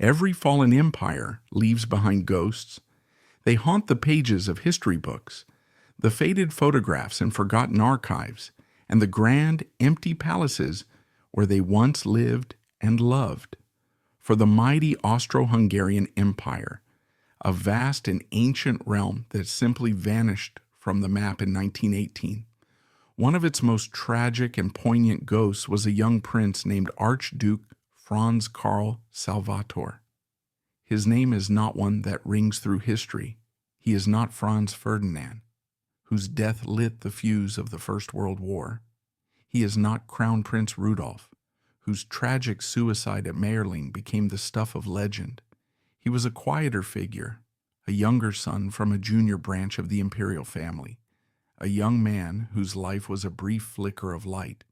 Every fallen empire leaves behind ghosts. They haunt the pages of history books, the faded photographs and forgotten archives, and the grand, empty palaces where they once lived and loved. For the mighty Austro-Hungarian Empire, a vast and ancient realm that simply vanished from the map in 1918, one of its most tragic and poignant ghosts was a young prince named Archduke Franz Karl Salvator. His name is not one that rings through history. He is not Franz Ferdinand, whose death lit the fuse of the First World War. He is not Crown Prince Rudolf, whose tragic suicide at Mayerling became the stuff of legend. He was a quieter figure, a younger son from a junior branch of the imperial family, a young man whose life was a brief flicker of light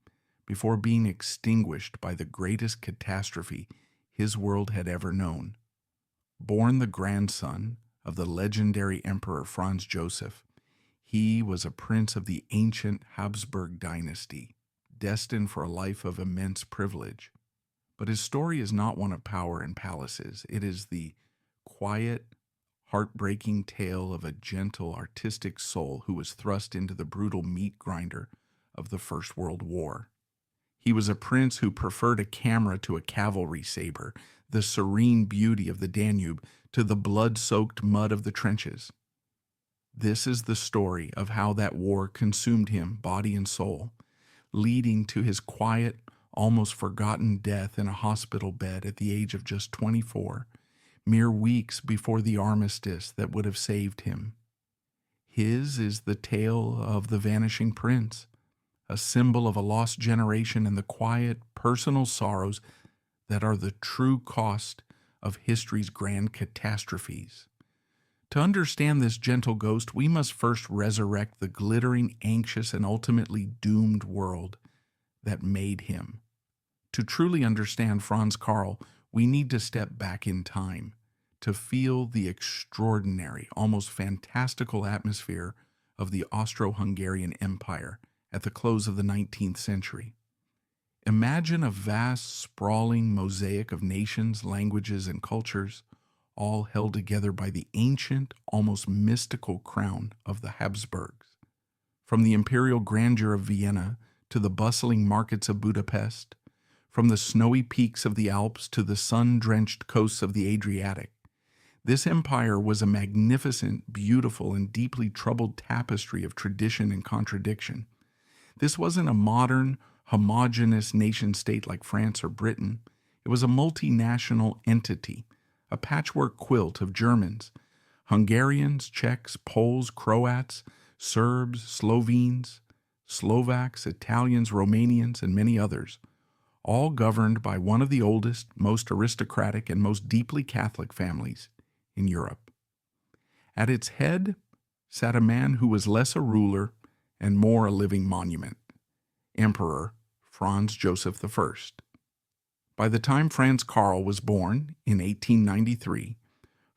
before being extinguished by the greatest catastrophe his world had ever known. Born the grandson of the legendary Emperor Franz Joseph, he was a prince of the ancient Habsburg dynasty, destined for a life of immense privilege. But his story is not one of power and palaces. It is the quiet, heartbreaking tale of a gentle, artistic soul who was thrust into the brutal meat grinder of the First World War. He was a prince who preferred a camera to a cavalry sabre, the serene beauty of the Danube to the blood-soaked mud of the trenches. This is the story of how that war consumed him, body and soul, leading to his quiet, almost forgotten death in a hospital bed at the age of just 24, mere weeks before the armistice that would have saved him. His is the tale of the Vanishing Prince, a symbol of a lost generation and the quiet, personal sorrows that are the true cost of history's grand catastrophes. To understand this gentle ghost, we must first resurrect the glittering, anxious, and ultimately doomed world that made him. To truly understand Franz Karl, we need to step back in time to feel the extraordinary, almost fantastical atmosphere of the Austro-Hungarian Empire at the close of the 19th century. Imagine a vast, sprawling mosaic of nations, languages, and cultures, all held together by the ancient, almost mystical crown of the Habsburgs. From the imperial grandeur of Vienna to the bustling markets of Budapest, from the snowy peaks of the Alps to the sun-drenched coasts of the Adriatic, this empire was a magnificent, beautiful, and deeply troubled tapestry of tradition and contradiction. This wasn't a modern, homogeneous nation-state like France or Britain. It was a multinational entity, a patchwork quilt of Germans, Hungarians, Czechs, Poles, Croats, Serbs, Slovenes, Slovaks, Italians, Romanians, and many others, all governed by one of the oldest, most aristocratic, and most deeply Catholic families in Europe. At its head sat a man who was less a ruler and more a living monument, Emperor Franz Joseph I. By the time Franz Karl was born in 1893,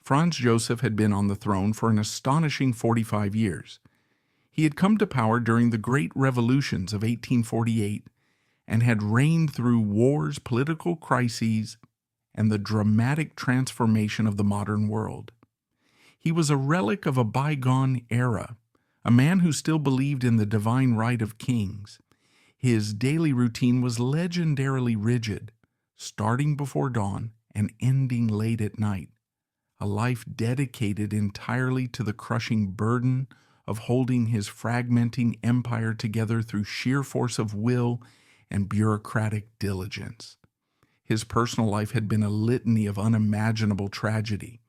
Franz Joseph had been on the throne for an astonishing 45 years. He had come to power during the great revolutions of 1848 and had reigned through wars, political crises, and the dramatic transformation of the modern world. He was a relic of a bygone era, a man who still believed in the divine right of kings. His daily routine was legendarily rigid, starting before dawn and ending late at night, a life dedicated entirely to the crushing burden of holding his fragmenting empire together through sheer force of will and bureaucratic diligence. His personal life had been a litany of unimaginable tragedy.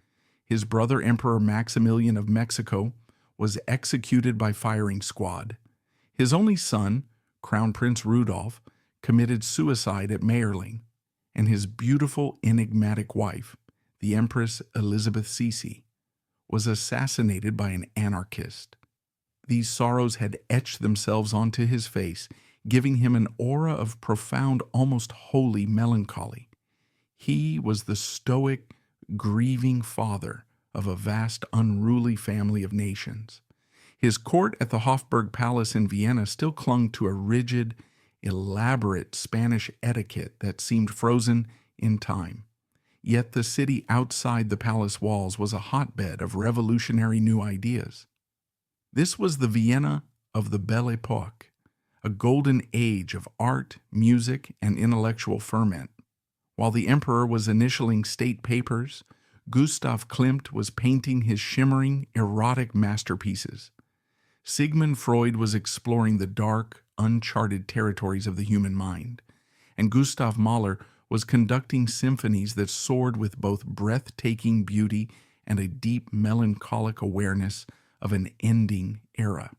His brother, Emperor Maximilian of Mexico, was executed by firing squad. His only son, Crown Prince Rudolf, committed suicide at Mayerling, and his beautiful, enigmatic wife, the Empress Elizabeth Sisi, was assassinated by an anarchist. These sorrows had etched themselves onto his face, giving him an aura of profound, almost holy melancholy. He was the stoic, grieving father of a vast, unruly family of nations. His court at the Hofburg Palace in Vienna still clung to a rigid, elaborate Spanish etiquette that seemed frozen in time. Yet the city outside the palace walls was a hotbed of revolutionary new ideas. This was the Vienna of the Belle Époque, a golden age of art, music, and intellectual ferment. While the emperor was initialing state papers, Gustav Klimt was painting his shimmering, erotic masterpieces. Sigmund Freud was exploring the dark, uncharted territories of the human mind, and Gustav Mahler was conducting symphonies that soared with both breathtaking beauty and a deep melancholic awareness of an ending era.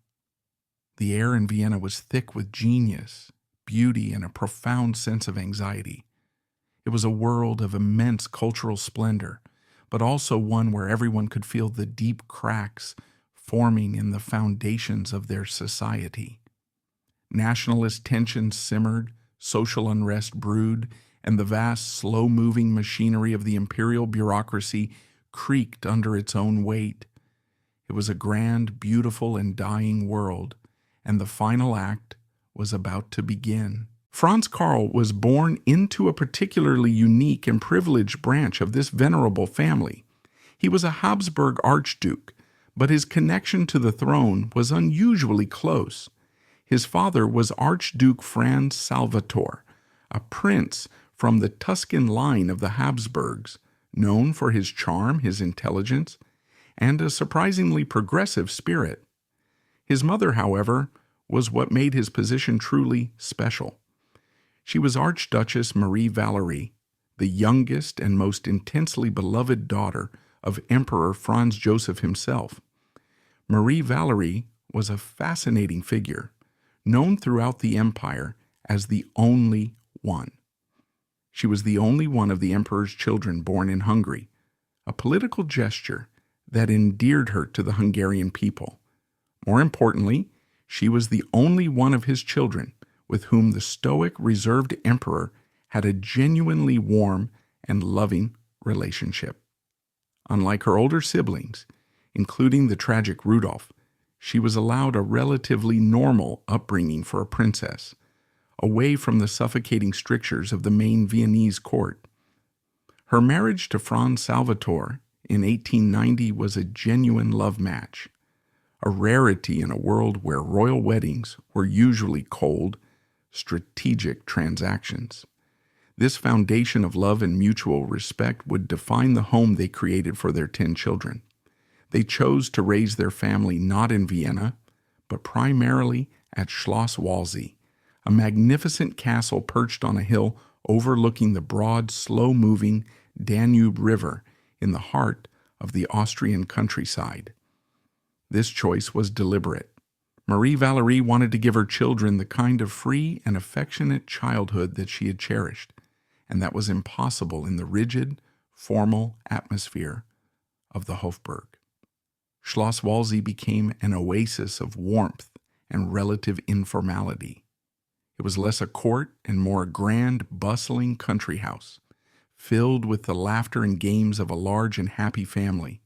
The air in Vienna was thick with genius, beauty, and a profound sense of anxiety. It was a world of immense cultural splendor, but also one where everyone could feel the deep cracks forming in the foundations of their society. Nationalist tensions simmered, social unrest brewed, and the vast, slow-moving machinery of the imperial bureaucracy creaked under its own weight. It was a grand, beautiful, and dying world, and the final act was about to begin. Franz Karl was born into a particularly unique and privileged branch of this venerable family. He was a Habsburg archduke, but his connection to the throne was unusually close. His father was Archduke Franz Salvator, a prince from the Tuscan line of the Habsburgs, known for his charm, his intelligence, and a surprisingly progressive spirit. His mother, however, was what made his position truly special. She was Archduchess Marie Valerie, the youngest and most intensely beloved daughter of Emperor Franz Joseph himself. Marie Valerie was a fascinating figure, known throughout the empire as the only one. She was the only one of the emperor's children born in Hungary, a political gesture that endeared her to the Hungarian people. More importantly, she was the only one of his children with whom the stoic, reserved emperor had a genuinely warm and loving relationship. Unlike her older siblings, including the tragic Rudolph, she was allowed a relatively normal upbringing for a princess, away from the suffocating strictures of the main Viennese court. Her marriage to Franz Salvator in 1890 was a genuine love match, a rarity in a world where royal weddings were usually cold, strategic transactions. This foundation of love and mutual respect would define the home they created for their 10 children. They chose to raise their family not in Vienna, but primarily at Schloss Walsee, a magnificent castle perched on a hill overlooking the broad, slow-moving Danube River in the heart of the Austrian countryside. This choice was deliberate. Marie Valerie wanted to give her children the kind of free and affectionate childhood that she had cherished, and that was impossible in the rigid, formal atmosphere of the Hofburg. Schloss Walsee became an oasis of warmth and relative informality. It was less a court and more a grand, bustling country house, filled with the laughter and games of a large and happy family.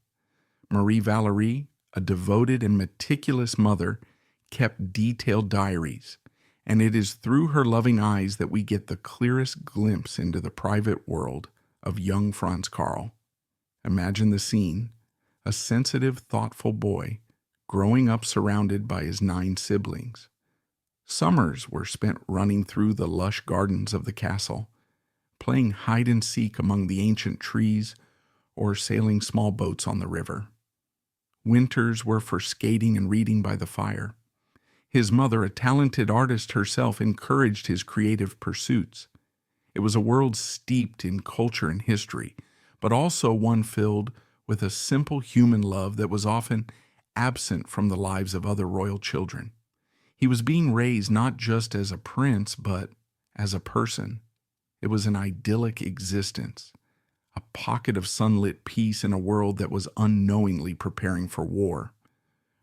Marie Valerie, a devoted and meticulous mother, kept detailed diaries, and it is through her loving eyes that we get the clearest glimpse into the private world of young Franz Karl. Imagine the scene: a sensitive, thoughtful boy growing up surrounded by his 9 siblings. Summers were spent running through the lush gardens of the castle, playing hide-and-seek among the ancient trees or sailing small boats on the river. Winters were for skating and reading by the fire. His mother, a talented artist herself, encouraged his creative pursuits. It was a world steeped in culture and history, but also one filled with a simple human love that was often absent from the lives of other royal children. He was being raised not just as a prince, but as a person. It was an idyllic existence, a pocket of sunlit peace in a world that was unknowingly preparing for war.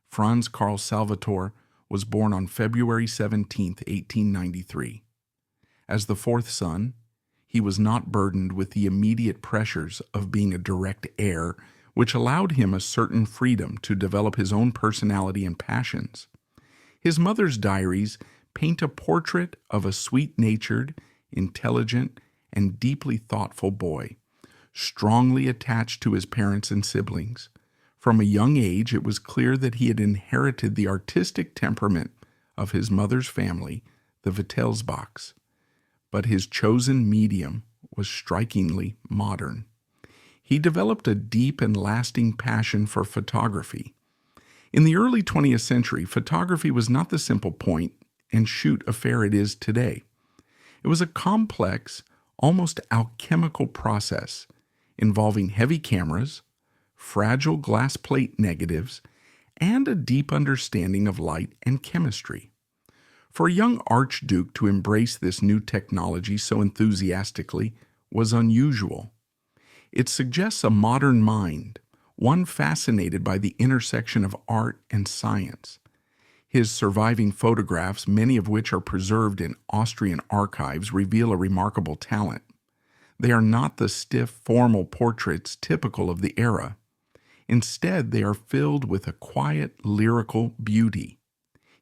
Franz Karl Salvator was born on February 17, 1893. As the 4th son, he was not burdened with the immediate pressures of being a direct heir, which allowed him a certain freedom to develop his own personality and passions. His mother's diaries paint a portrait of a sweet-natured, intelligent, and deeply thoughtful boy strongly attached to his parents and siblings. From a young age, it was clear that he had inherited the artistic temperament of his mother's family, the Wittelsbachs. But his chosen medium was strikingly modern. He developed a deep and lasting passion for photography. In the early 20th century, photography was not the simple point and shoot affair it is today. It was a complex, almost alchemical process involving heavy cameras, fragile glass plate negatives, and a deep understanding of light and chemistry. For a young archduke to embrace this new technology so enthusiastically was unusual. It suggests a modern mind, one fascinated by the intersection of art and science. His surviving photographs, many of which are preserved in Austrian archives, reveal a remarkable talent. They are not the stiff, formal portraits typical of the era. Instead, they are filled with a quiet, lyrical beauty.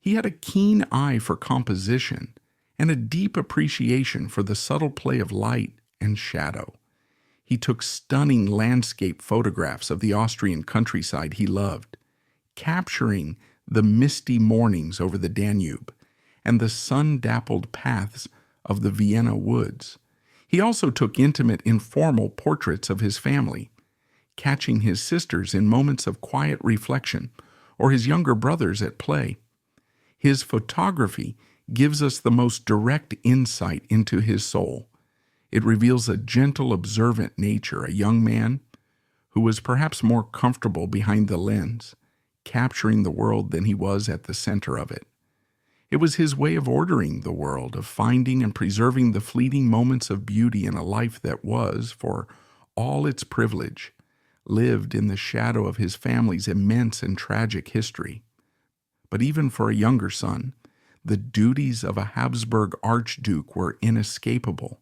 He had a keen eye for composition and a deep appreciation for the subtle play of light and shadow. He took stunning landscape photographs of the Austrian countryside he loved, capturing the misty mornings over the Danube and the sun-dappled paths of the Vienna woods. He also took intimate, informal portraits of his family, catching his sisters in moments of quiet reflection or his younger brothers at play. His photography gives us the most direct insight into his soul. It reveals a gentle, observant nature, a young man who was perhaps more comfortable behind the lens, capturing the world than he was at the center of it. It was his way of ordering the world, of finding and preserving the fleeting moments of beauty in a life that was, for all its privilege, lived in the shadow of his family's immense and tragic history. But even for a younger son, the duties of a Habsburg archduke were inescapable,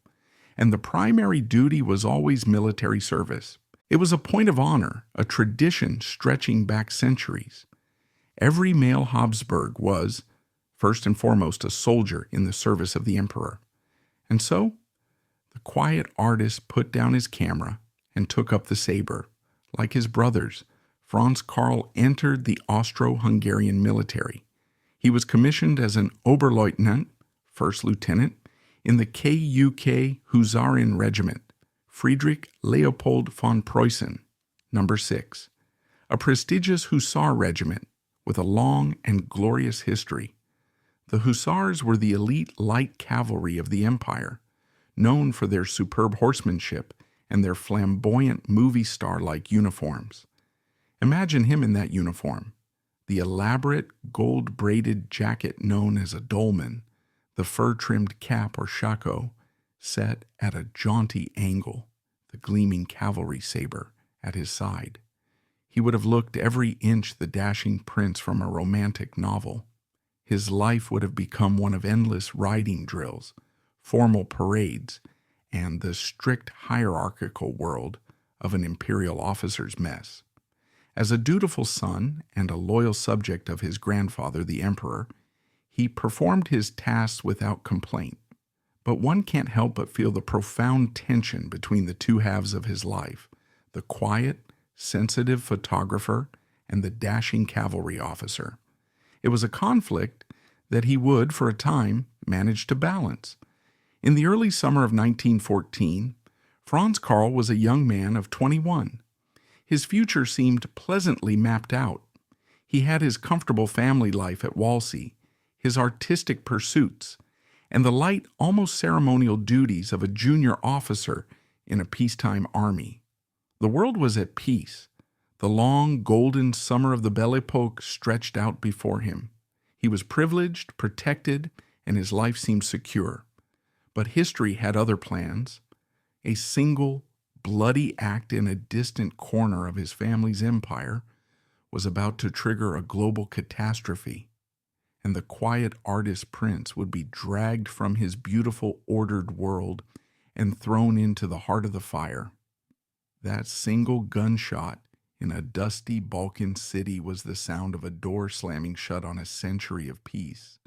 and the primary duty was always military service. It was a point of honor, a tradition stretching back centuries. Every male Habsburg was, first and foremost, a soldier in the service of the emperor. And so, the quiet artist put down his camera and took up the sabre. Like his brothers, Franz Karl entered the Austro-Hungarian military. He was commissioned as an Oberleutnant, first lieutenant, in the KUK Husaren Regiment, Friedrich Leopold von Preußen, number 6, a prestigious hussar regiment with a long and glorious history. The hussars were the elite light cavalry of the empire, known for their superb horsemanship and their flamboyant movie star-like uniforms. Imagine him in that uniform, the elaborate gold-braided jacket known as a dolman, the fur-trimmed cap or shako, set at a jaunty angle, the gleaming cavalry sabre at his side. He would have looked every inch the dashing prince from a romantic novel. His life would have become one of endless riding drills, formal parades, and the strict hierarchical world of an imperial officer's mess. As a dutiful son and a loyal subject of his grandfather, the emperor, he performed his tasks without complaint. But one can't help but feel the profound tension between the two halves of his life, the quiet, sensitive photographer and the dashing cavalry officer. It was a conflict that he would, for a time, manage to balance. In the early summer of 1914, Franz Karl was a young man of 21. His future seemed pleasantly mapped out. He had his comfortable family life at Walsee, his artistic pursuits, and the light, almost ceremonial duties of a junior officer in a peacetime army. The world was at peace. The long, golden summer of the Belle Epoque stretched out before him. He was privileged, protected, and his life seemed secure. But history had other plans. A single, bloody act in a distant corner of his family's empire was about to trigger a global catastrophe, and the quiet artist prince would be dragged from his beautiful, ordered world and thrown into the heart of the fire. That single gunshot in a dusty Balkan city was the sound of a door slamming shut on a century of peace.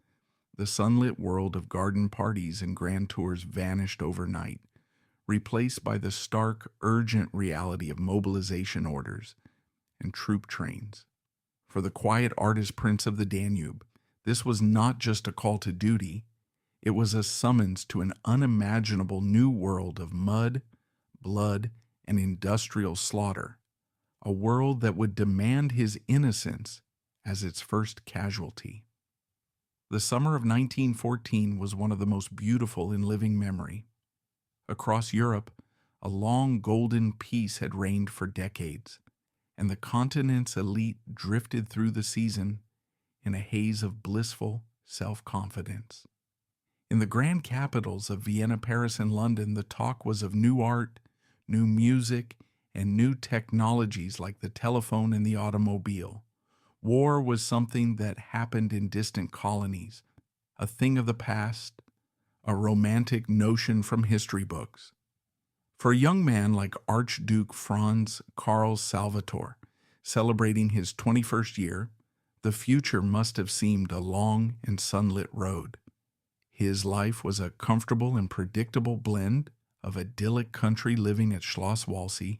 The sunlit world of garden parties and grand tours vanished overnight, replaced by the stark, urgent reality of mobilization orders and troop trains. For the quiet artist prince of the Danube, this was not just a call to duty, it was a summons to an unimaginable new world of mud, blood, and industrial slaughter, a world that would demand his innocence as its first casualty. The summer of 1914 was one of the most beautiful in living memory. Across Europe, a long golden peace had reigned for decades, and the continent's elite drifted through the season in a haze of blissful self-confidence. In the grand capitals of Vienna, Paris, and London, the talk was of new art, new music, and new technologies like the telephone and the automobile. War was something that happened in distant colonies, a thing of the past, a romantic notion from history books. For a young man like Archduke Franz Karl Salvator, celebrating his 21st year, the future must have seemed a long and sunlit road. His life was a comfortable and predictable blend of idyllic country living at Schloss Walsee,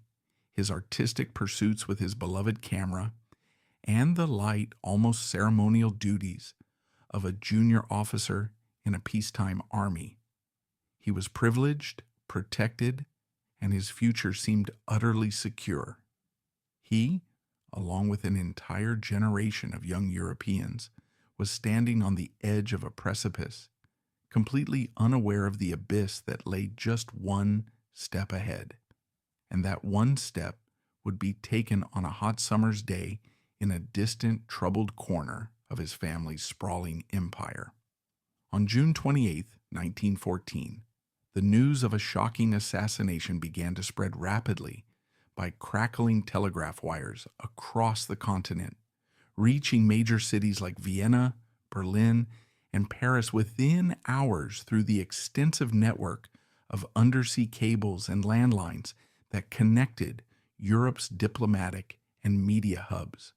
his artistic pursuits with his beloved camera, and the light, almost ceremonial duties of a junior officer in a peacetime army. He was privileged, protected, and his future seemed utterly secure. He, along with an entire generation of young Europeans, was standing on the edge of a precipice, completely unaware of the abyss that lay just one step ahead. And that one step would be taken on a hot summer's day in a distant, troubled corner of his family's sprawling empire. On June 28, 1914, the news of a shocking assassination began to spread rapidly by crackling telegraph wires across the continent, reaching major cities like Vienna, Berlin, and Paris within hours through the extensive network of undersea cables and landlines that connected Europe's diplomatic and media hubs.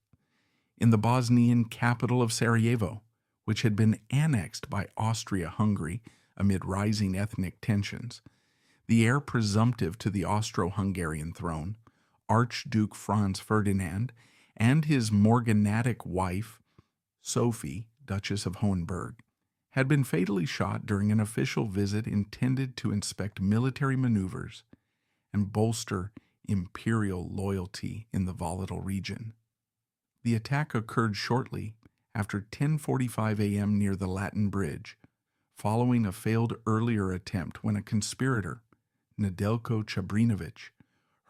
In the Bosnian capital of Sarajevo, which had been annexed by Austria-Hungary amid rising ethnic tensions, the heir presumptive to the Austro-Hungarian throne, Archduke Franz Ferdinand, and his morganatic wife, Sophie, Duchess of Hohenberg, had been fatally shot during an official visit intended to inspect military maneuvers and bolster imperial loyalty in the volatile region. The attack occurred shortly after 10:45 a.m. near the Latin Bridge, following a failed earlier attempt when a conspirator, Nedeljko Chabrinović,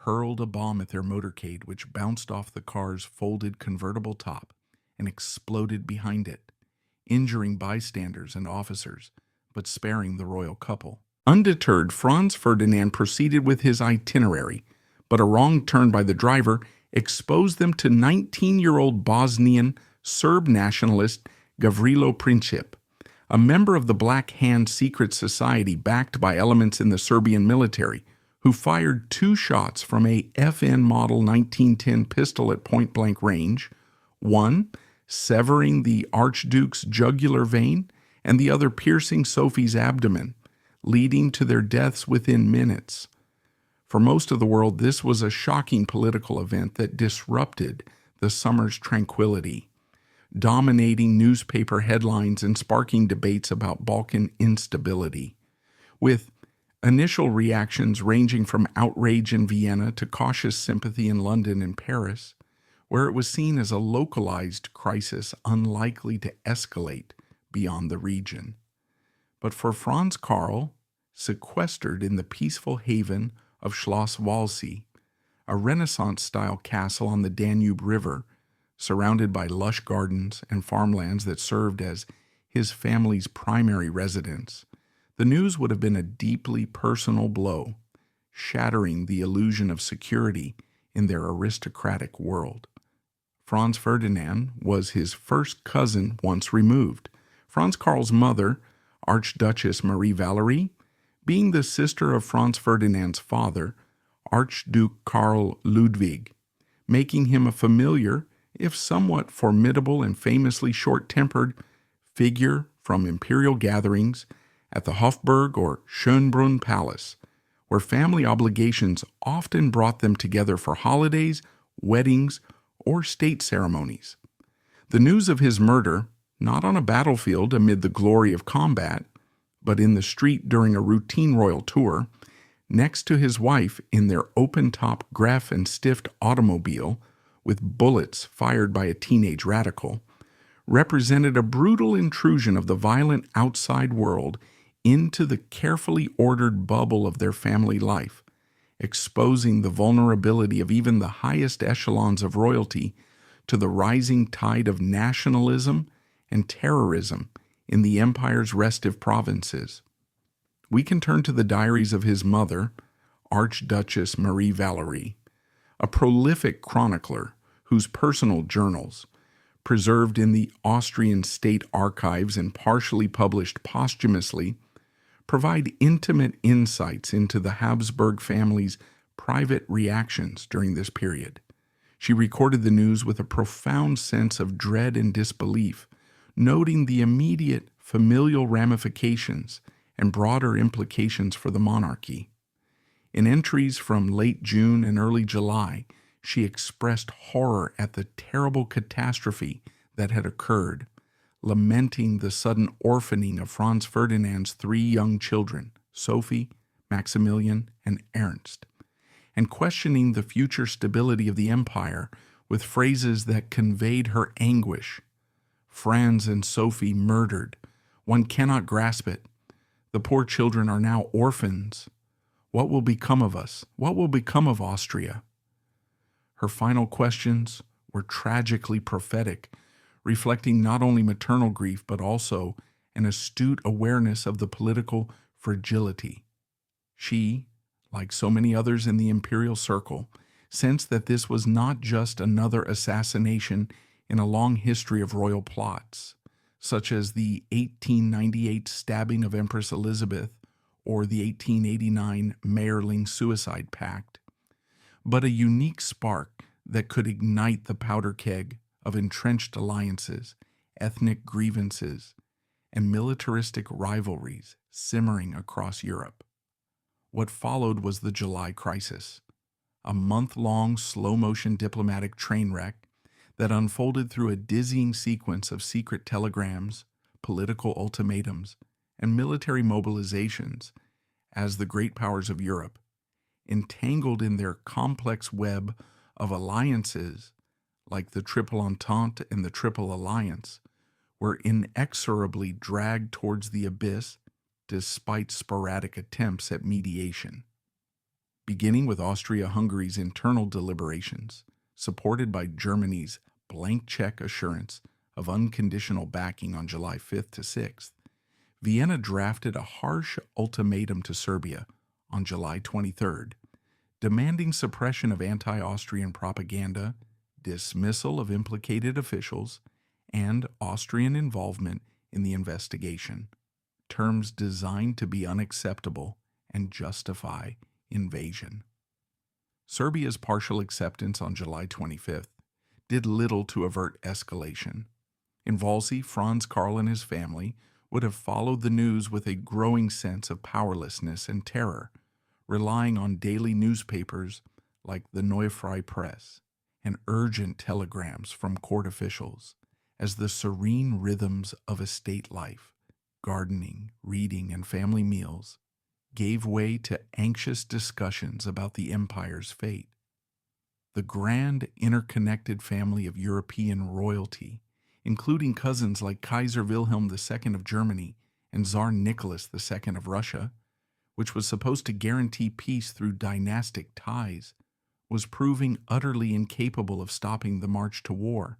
hurled a bomb at their motorcade which bounced off the car's folded convertible top and exploded behind it, injuring bystanders and officers, but sparing the royal couple. Undeterred, Franz Ferdinand proceeded with his itinerary, but a wrong turn by the driver exposed them to 19-year-old Bosnian Serb nationalist Gavrilo Princip, a member of the Black Hand secret society backed by elements in the Serbian military, who fired 2 shots from a FN Model 1910 pistol at point-blank range, one severing the Archduke's jugular vein and the other piercing Sophie's abdomen, leading to their deaths within minutes. For most of the world, this was a shocking political event that disrupted the summer's tranquility, dominating newspaper headlines and sparking debates about Balkan instability, with initial reactions ranging from outrage in Vienna to cautious sympathy in London and Paris, where it was seen as a localized crisis unlikely to escalate beyond the region. But for Franz Karl, sequestered in the peaceful haven of Schloss Walsee, a Renaissance-style castle on the Danube River, surrounded by lush gardens and farmlands that served as his family's primary residence, the news would have been a deeply personal blow, shattering the illusion of security in their aristocratic world. Franz Ferdinand was his first cousin once removed, Franz Karl's mother, Archduchess Marie Valerie, being the sister of Franz Ferdinand's father, Archduke Karl Ludwig, making him a familiar, if somewhat formidable and famously short-tempered, figure from imperial gatherings at the Hofburg or Schönbrunn Palace, where family obligations often brought them together for holidays, weddings, or state ceremonies. The news of his murder, not on a battlefield amid the glory of combat, but in the street during a routine royal tour, next to his wife in their open-top Graf and Stift automobile with bullets fired by a teenage radical, represented a brutal intrusion of the violent outside world into the carefully ordered bubble of their family life, exposing the vulnerability of even the highest echelons of royalty to the rising tide of nationalism and terrorism in the empire's restive provinces. We can turn to the diaries of his mother, Archduchess Marie Valerie, a prolific chronicler whose personal journals, preserved in the Austrian state archives and partially published posthumously, provide intimate insights into the Habsburg family's private reactions during this period. She recorded the news with a profound sense of dread and disbelief, noting the immediate familial ramifications and broader implications for the monarchy. In entries from late June and early July, she expressed horror at the terrible catastrophe that had occurred, lamenting the sudden orphaning of Franz Ferdinand's 3 young children, Sophie, Maximilian, and Ernst, and questioning the future stability of the empire with phrases that conveyed her anguish. Franz and Sophie murdered. One cannot grasp it. The poor children are now orphans. What will become of us? What will become of Austria? Her final questions were tragically prophetic, reflecting not only maternal grief but also an astute awareness of the political fragility. She, like so many others in the imperial circle, sensed that this was not just another assassination in a long history of royal plots, such as the 1898 stabbing of Empress Elizabeth or the 1889 Mayerling suicide pact, but a unique spark that could ignite the powder keg of entrenched alliances, ethnic grievances, and militaristic rivalries simmering across Europe. What followed was the July Crisis, a month-long slow-motion diplomatic train wreck that unfolded through a dizzying sequence of secret telegrams, political ultimatums, and military mobilizations as the great powers of Europe, entangled in their complex web of alliances like the Triple Entente and the Triple Alliance, were inexorably dragged towards the abyss despite sporadic attempts at mediation. Beginning with Austria-Hungary's internal deliberations, supported by Germany's blank check assurance of unconditional backing on July 5th to 6th, Vienna drafted a harsh ultimatum to Serbia on July 23rd, demanding suppression of anti-Austrian propaganda, dismissal of implicated officials, and Austrian involvement in the investigation, terms designed to be unacceptable and justify invasion. Serbia's partial acceptance on July 25th did little to avert escalation. In Valsy, Franz Karl and his family would have followed the news with a growing sense of powerlessness and terror, relying on daily newspapers like the Neue Freie Presse and urgent telegrams from court officials as the serene rhythms of estate life, gardening, reading, and family meals gave way to anxious discussions about the empire's fate. The grand, interconnected family of European royalty, including cousins like Kaiser Wilhelm II of Germany and Tsar Nicholas II of Russia, which was supposed to guarantee peace through dynastic ties, was proving utterly incapable of stopping the march to war,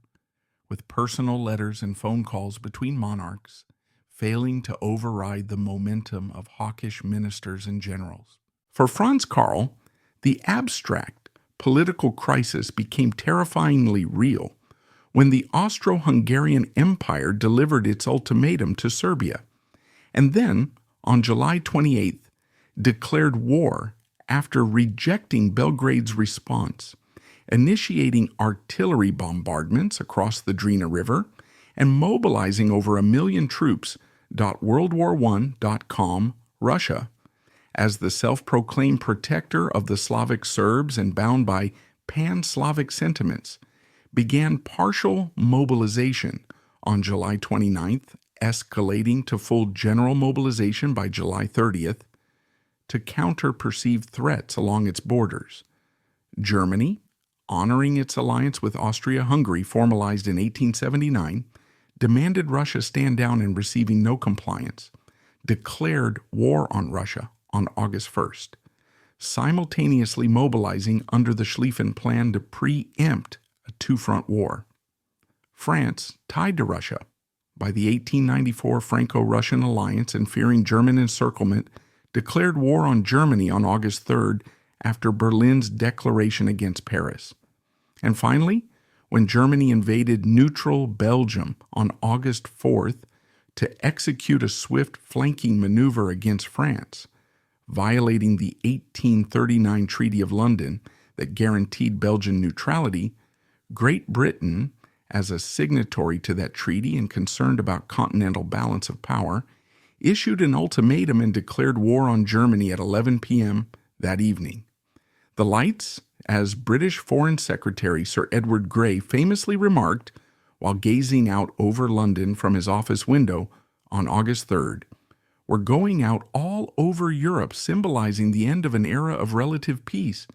with personal letters and phone calls between monarchs failing to override the momentum of hawkish ministers and generals. For Franz Karl, the abstract political crisis became terrifyingly real when the Austro-Hungarian Empire delivered its ultimatum to Serbia, and then, on July 28th, declared war after rejecting Belgrade's response, initiating artillery bombardments across the Drina River, and mobilizing over 1 million troops. WorldWar1.com Russia, as the self-proclaimed protector of the Slavic Serbs and bound by pan-Slavic sentiments, began partial mobilization on July 29th, escalating to full general mobilization by July 30th to counter perceived threats along its borders. Germany, honoring its alliance with Austria-Hungary formalized in 1879, demanded Russia stand down in receiving no compliance, declared war on Russia on August 1st, simultaneously mobilizing under the Schlieffen Plan to preempt a two-front war. France, tied to Russia by the 1894 Franco-Russian alliance and fearing German encirclement, declared war on Germany on August 3rd after Berlin's declaration against Paris. And finally, when Germany invaded neutral Belgium on August 4th to execute a swift flanking maneuver against France, violating the 1839 Treaty of London that guaranteed Belgian neutrality, Great Britain, as a signatory to that treaty and concerned about continental balance of power, issued an ultimatum and declared war on Germany at 11 p.m. that evening. The lights, as British Foreign Secretary Sir Edward Grey famously remarked while gazing out over London from his office window on August 3rd, were going out all over Europe, symbolizing the end of an era of relative peace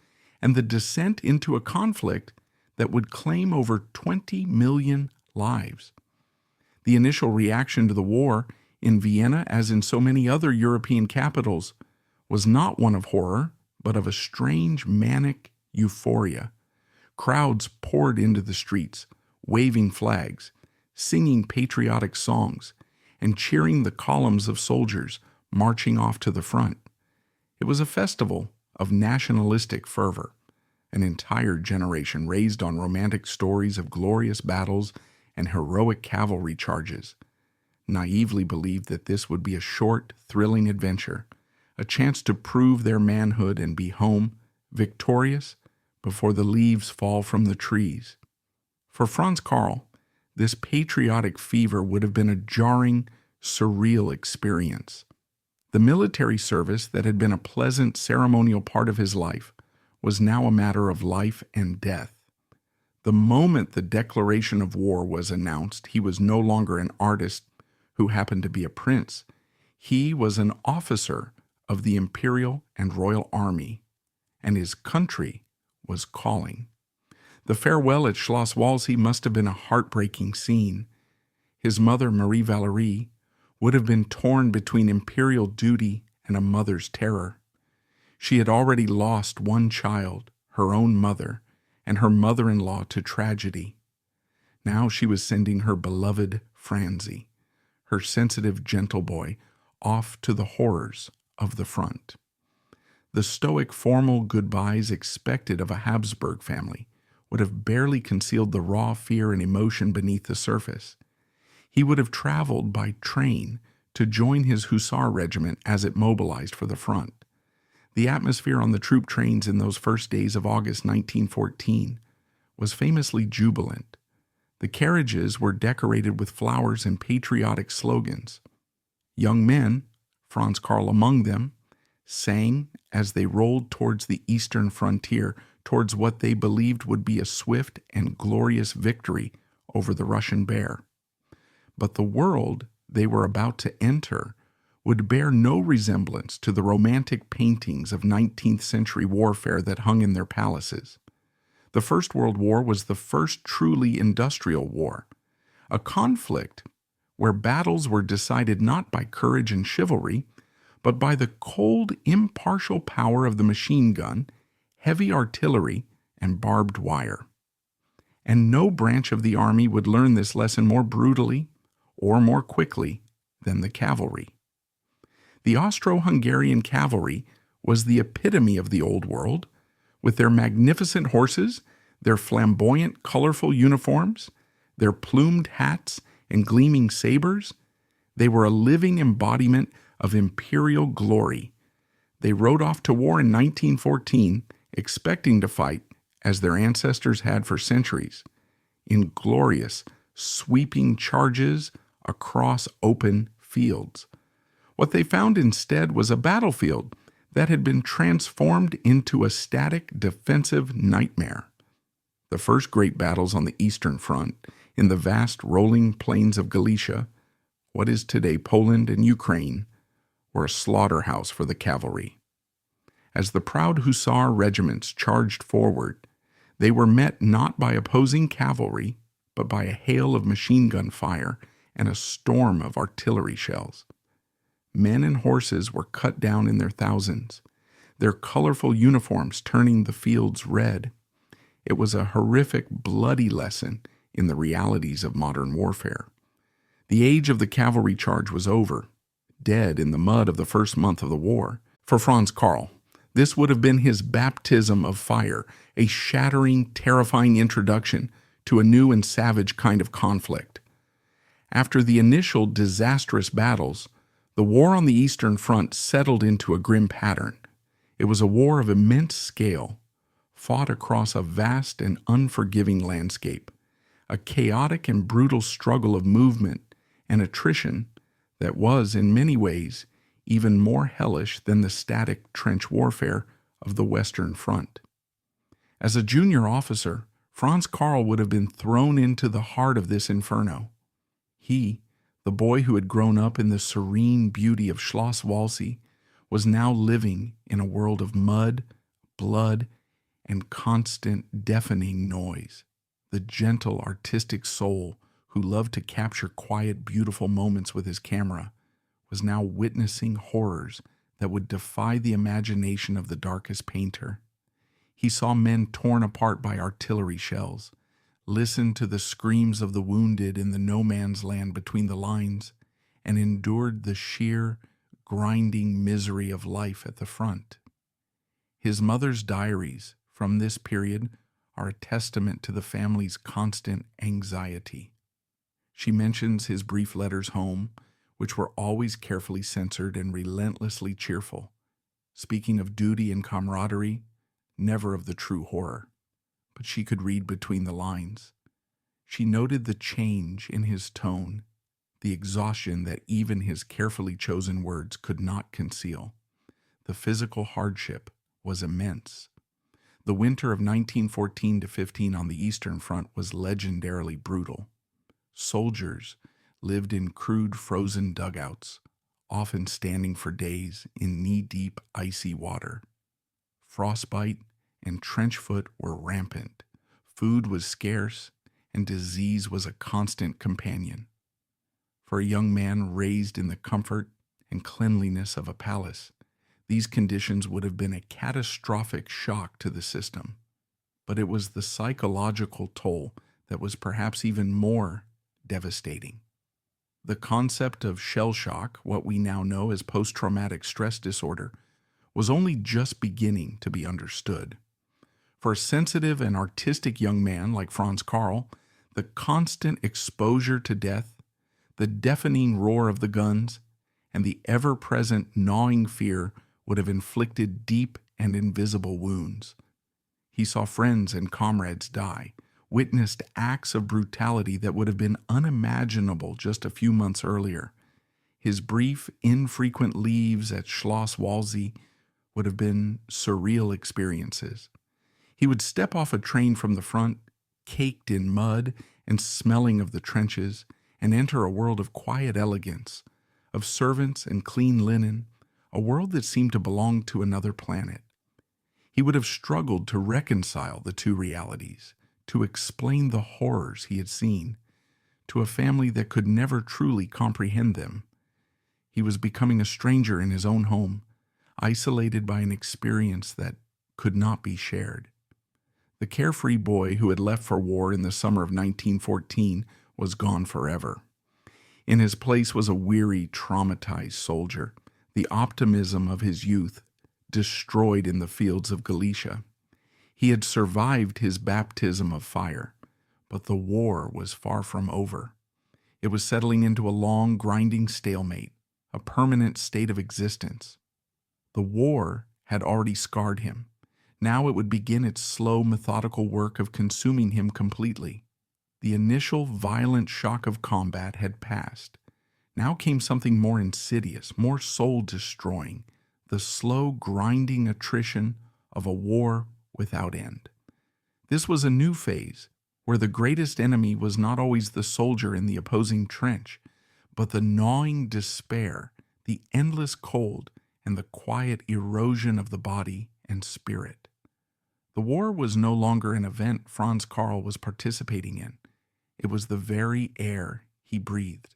and the descent into a conflict that would claim over 20 million lives. The initial reaction to the war in Vienna, as in so many other European capitals, was not one of horror, but of a strange manic euphoria. Crowds poured into the streets, waving flags, singing patriotic songs, and cheering the columns of soldiers marching off to the front. It was a festival of nationalistic fervor. An entire generation raised on romantic stories of glorious battles and heroic cavalry charges, naively believed that this would be a short, thrilling adventure, a chance to prove their manhood and be home, victorious, before the leaves fall from the trees. For Franz Karl, this patriotic fever would have been a jarring, surreal experience. The military service that had been a pleasant ceremonial part of his life was now a matter of life and death. The moment the declaration of war was announced, he was no longer an artist who happened to be a prince. He was an officer of the imperial and royal army, and his country was calling. The farewell at Schloss Walsee must have been a heartbreaking scene. His mother, Marie Valerie, would have been torn between imperial duty and a mother's terror. She had already lost one child, her own mother, and her mother-in-law to tragedy. Now she was sending her beloved Franzi, her sensitive gentle boy, off to the horrors of the front. The stoic formal goodbyes expected of a Habsburg family would have barely concealed the raw fear and emotion beneath the surface. He would have traveled by train to join his hussar regiment as it mobilized for the front. The atmosphere on the troop trains in those first days of August 1914 was famously jubilant. The carriages were decorated with flowers and patriotic slogans. Young men, Franz Karl among them, sang as they rolled towards the eastern frontier, towards what they believed would be a swift and glorious victory over the Russian bear. But the world they were about to enter would bear no resemblance to the romantic paintings of 19th century warfare that hung in their palaces. The First World War was the first truly industrial war, a conflict where battles were decided not by courage and chivalry, but by the cold, impartial power of the machine gun, heavy artillery, and barbed wire. And no branch of the army would learn this lesson more brutally or more quickly than the cavalry. The Austro-Hungarian cavalry was the epitome of the Old World, with their magnificent horses, their flamboyant, colorful uniforms, their plumed hats and gleaming sabers. They were a living embodiment of imperial glory. They rode off to war in 1914, expecting to fight, as their ancestors had for centuries, in glorious, sweeping charges across open fields. What they found instead was a battlefield that had been transformed into a static defensive nightmare. The first great battles on the Eastern Front, in the vast rolling plains of Galicia, what is today Poland and Ukraine, were a slaughterhouse for the cavalry. As the proud hussar regiments charged forward, they were met not by opposing cavalry, but by a hail of machine gun fire and a storm of artillery shells. Men and horses were cut down in their thousands, their colorful uniforms turning the fields red. It was a horrific, bloody lesson in the realities of modern warfare. The age of the cavalry charge was over, dead in the mud of the first month of the war. For Franz Karl, this would have been his baptism of fire, a shattering, terrifying introduction to a new and savage kind of conflict. After the initial disastrous battles, the war on the Eastern Front settled into a grim pattern. It was a war of immense scale, fought across a vast and unforgiving landscape, a chaotic and brutal struggle of movement and attrition that was, in many ways, even more hellish than the static trench warfare of the Western Front. As a junior officer, Franz Karl would have been thrown into the heart of this inferno. He, the boy who had grown up in the serene beauty of Schloss Walsee, was now living in a world of mud, blood, and constant deafening noise. The gentle, artistic soul who loved to capture quiet, beautiful moments with his camera was now witnessing horrors that would defy the imagination of the darkest painter. He saw men torn apart by artillery shells, listened to the screams of the wounded in the no-man's land between the lines, and endured the sheer, grinding misery of life at the front. His mother's diaries from this period are a testament to the family's constant anxiety. She mentions his brief letters home, which were always carefully censored and relentlessly cheerful, speaking of duty and camaraderie, never of the true horror. But she could read between the lines. She noted the change in his tone, the exhaustion that even his carefully chosen words could not conceal. The physical hardship was immense. The winter of 1914-15 on the Eastern Front was legendarily brutal. Soldiers lived in crude frozen dugouts, often standing for days in knee-deep icy water. Frostbite and trench foot were rampant. Food was scarce, and disease was a constant companion. For a young man raised in the comfort and cleanliness of a palace, these conditions would have been a catastrophic shock to the system. But it was the psychological toll that was perhaps even more devastating. The concept of shell shock, what we now know as post-traumatic stress disorder, was only just beginning to be understood. For a sensitive and artistic young man like Franz Karl, the constant exposure to death, the deafening roar of the guns, and the ever-present gnawing fear would have inflicted deep and invisible wounds. He saw friends and comrades die, witnessed acts of brutality that would have been unimaginable just a few months earlier. His brief, infrequent leaves at Schloss Walsee would have been surreal experiences. He would step off a train from the front, caked in mud and smelling of the trenches, and enter a world of quiet elegance, of servants and clean linen, a world that seemed to belong to another planet. He would have struggled to reconcile the two realities, to explain the horrors he had seen, to a family that could never truly comprehend them. He was becoming a stranger in his own home, isolated by an experience that could not be shared. The carefree boy who had left for war in the summer of 1914 was gone forever. In his place was a weary, traumatized soldier, the optimism of his youth destroyed in the fields of Galicia. He had survived his baptism of fire, but the war was far from over. It was settling into a long, grinding stalemate, a permanent state of existence. The war had already scarred him. Now it would begin its slow, methodical work of consuming him completely. The initial violent shock of combat had passed. Now came something more insidious, more soul-destroying, the slow grinding attrition of a war without end. This was a new phase, where the greatest enemy was not always the soldier in the opposing trench, but the gnawing despair, the endless cold, and the quiet erosion of the body and spirit. The war was no longer an event Franz Karl was participating in. It was the very air he breathed,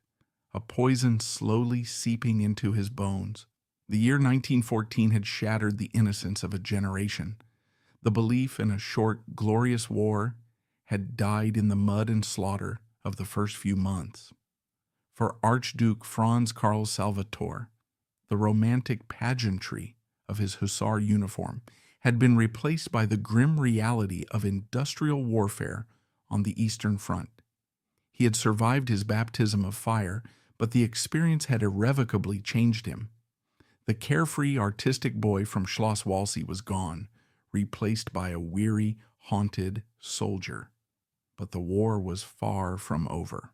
a poison slowly seeping into his bones. The year 1914 had shattered the innocence of a generation. The belief in a short, glorious war had died in the mud and slaughter of the first few months. For Archduke Franz Karl Salvator, the romantic pageantry of his hussar uniform had been replaced by the grim reality of industrial warfare on the Eastern Front. He had survived his baptism of fire, but the experience had irrevocably changed him. The carefree, artistic boy from Schloss Walsee was gone, replaced by a weary, haunted soldier. But the war was far from over.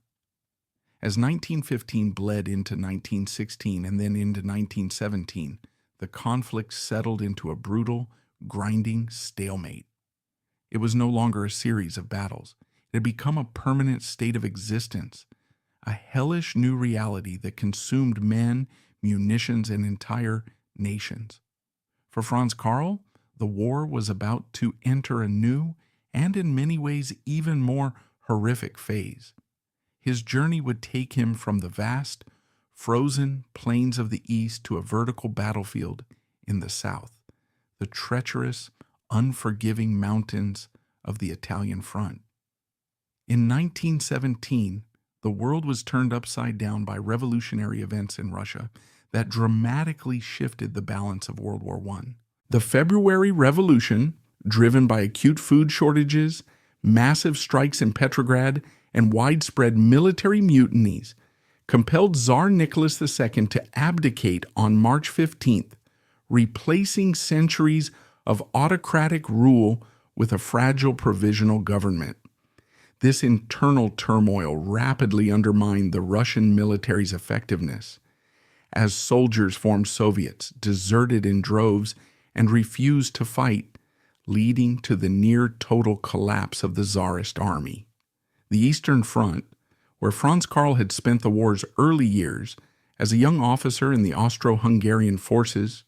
As 1915 bled into 1916 and then into 1917, the conflict settled into a brutal, grinding stalemate. It was no longer a series of battles. It had become a permanent state of existence, a hellish new reality that consumed men, munitions, and entire nations. For Franz Karl, the war was about to enter a new and in many ways even more horrific phase. His journey would take him from the vast, frozen plains of the east to a vertical battlefield in the south, the treacherous, unforgiving mountains of the Italian front. In 1917, the world was turned upside down by revolutionary events in Russia that dramatically shifted the balance of World War I. The February Revolution, driven by acute food shortages, massive strikes in Petrograd, and widespread military mutinies, compelled Tsar Nicholas II to abdicate on March 15th, replacing centuries of autocratic rule with a fragile provisional government. This internal turmoil rapidly undermined the Russian military's effectiveness, as soldiers formed Soviets, deserted in droves, and refused to fight, leading to the near-total collapse of the Tsarist army. The Eastern Front, where Franz Karl had spent the war's early years as a young officer in the Austro-Hungarian forces,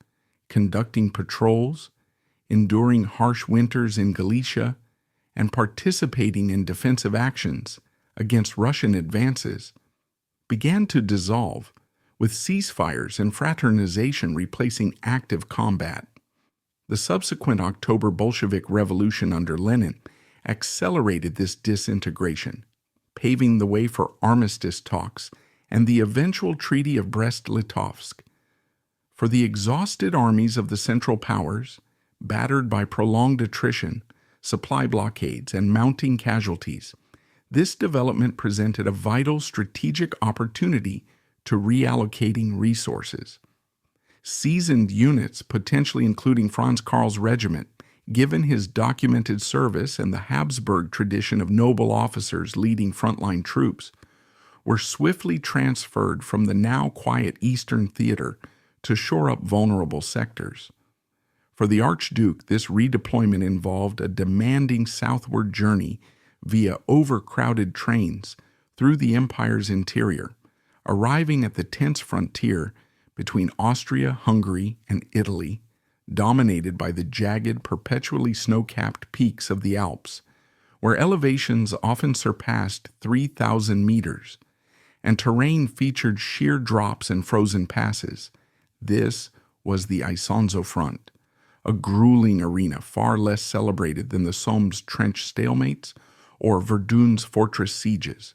conducting patrols, enduring harsh winters in Galicia, and participating in defensive actions against Russian advances, began to dissolve, with ceasefires and fraternization replacing active combat. The subsequent October Bolshevik Revolution under Lenin accelerated this disintegration, paving the way for armistice talks and the eventual Treaty of Brest-Litovsk. For the exhausted armies of the Central Powers, battered by prolonged attrition, supply blockades, and mounting casualties, this development presented a vital strategic opportunity to reallocating resources. Seasoned units, potentially including Franz Karl's regiment, given his documented service and the Habsburg tradition of noble officers leading frontline troops, were swiftly transferred from the now quiet Eastern Theater to shore up vulnerable sectors. For the Archduke, this redeployment involved a demanding southward journey via overcrowded trains through the empire's interior, arriving at the tense frontier between Austria, Hungary, and Italy, dominated by the jagged, perpetually snow-capped peaks of the Alps, where elevations often surpassed 3,000 meters, and terrain featured sheer drops and frozen passes. This was the Isonzo Front, a grueling arena far less celebrated than the Some's trench stalemates or Verdun's fortress sieges,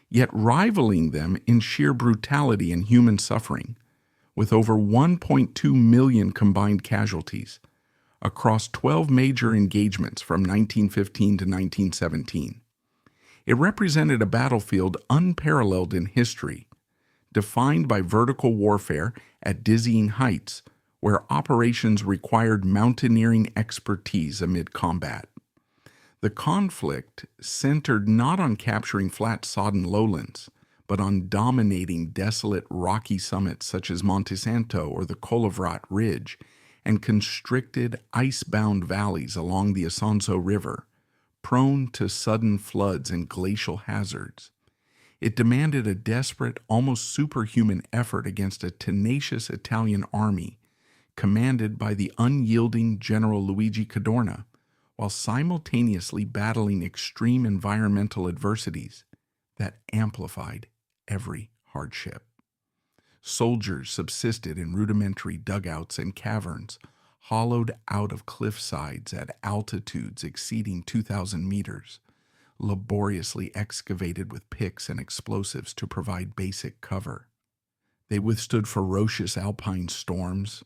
yet rivaling them in sheer brutality and human suffering, with over 1.2 million combined casualties across 12 major engagements from 1915 to 1917. It represented a battlefield unparalleled in history, defined by vertical warfare at dizzying heights, where operations required mountaineering expertise amid combat. The conflict centered not on capturing flat, sodden lowlands, but on dominating desolate rocky summits such as Monte Santo or the Colivrat Ridge, and constricted ice-bound valleys along the Isonzo River, prone to sudden floods and glacial hazards. It demanded a desperate, almost superhuman effort against a tenacious Italian army commanded by the unyielding General Luigi Cadorna, while simultaneously battling extreme environmental adversities that amplified every hardship. Soldiers subsisted in rudimentary dugouts and caverns, hollowed out of cliff sides at altitudes exceeding 2,000 meters, laboriously excavated with picks and explosives to provide basic cover. They withstood ferocious alpine storms,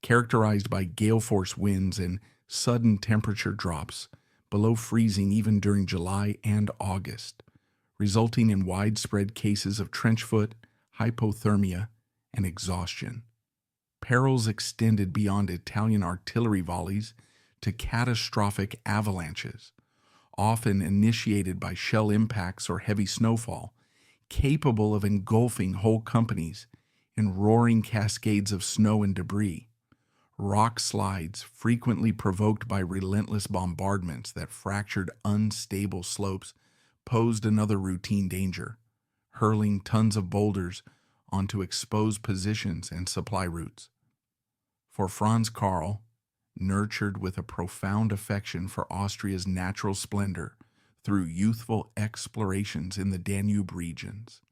characterized by gale-force winds and sudden temperature drops below freezing even during July and August, resulting in widespread cases of trench foot, hypothermia, and exhaustion. Perils extended beyond Italian artillery volleys to catastrophic avalanches, often initiated by shell impacts or heavy snowfall, capable of engulfing whole companies in roaring cascades of snow and debris. Rock slides, frequently provoked by relentless bombardments that fractured unstable slopes, posed another routine danger, hurling tons of boulders onto exposed positions and supply routes. For Franz Karl, nurtured with a profound affection for Austria's natural splendor through youthful explorations in the Danube regions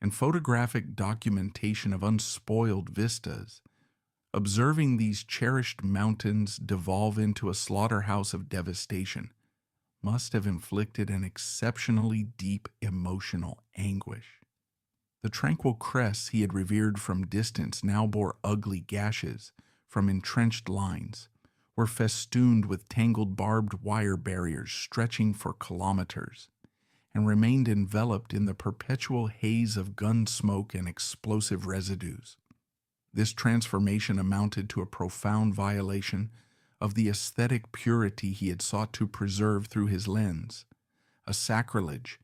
and photographic documentation of unspoiled vistas, observing these cherished mountains devolve into a slaughterhouse of devastation must have inflicted an exceptionally deep emotional anguish. The tranquil crests he had revered from distance now bore ugly gashes from entrenched lines, were festooned with tangled barbed wire barriers stretching for kilometers, and remained enveloped in the perpetual haze of gun smoke and explosive residues. This transformation amounted to a profound violation of the aesthetic purity he had sought to preserve through his lens, a sacrilege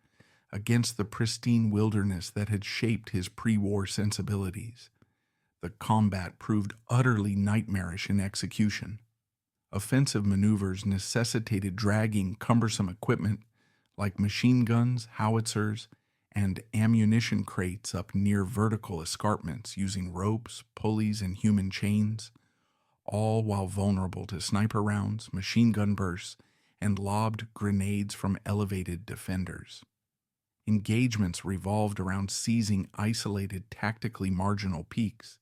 against the pristine wilderness that had shaped his pre-war sensibilities. The combat proved utterly nightmarish in execution. Offensive maneuvers necessitated dragging cumbersome equipment like machine guns, howitzers, and ammunition crates up near vertical escarpments using ropes, pulleys, and human chains, all while vulnerable to sniper rounds, machine gun bursts, and lobbed grenades from elevated defenders. Engagements revolved around seizing isolated, tactically marginal peaks,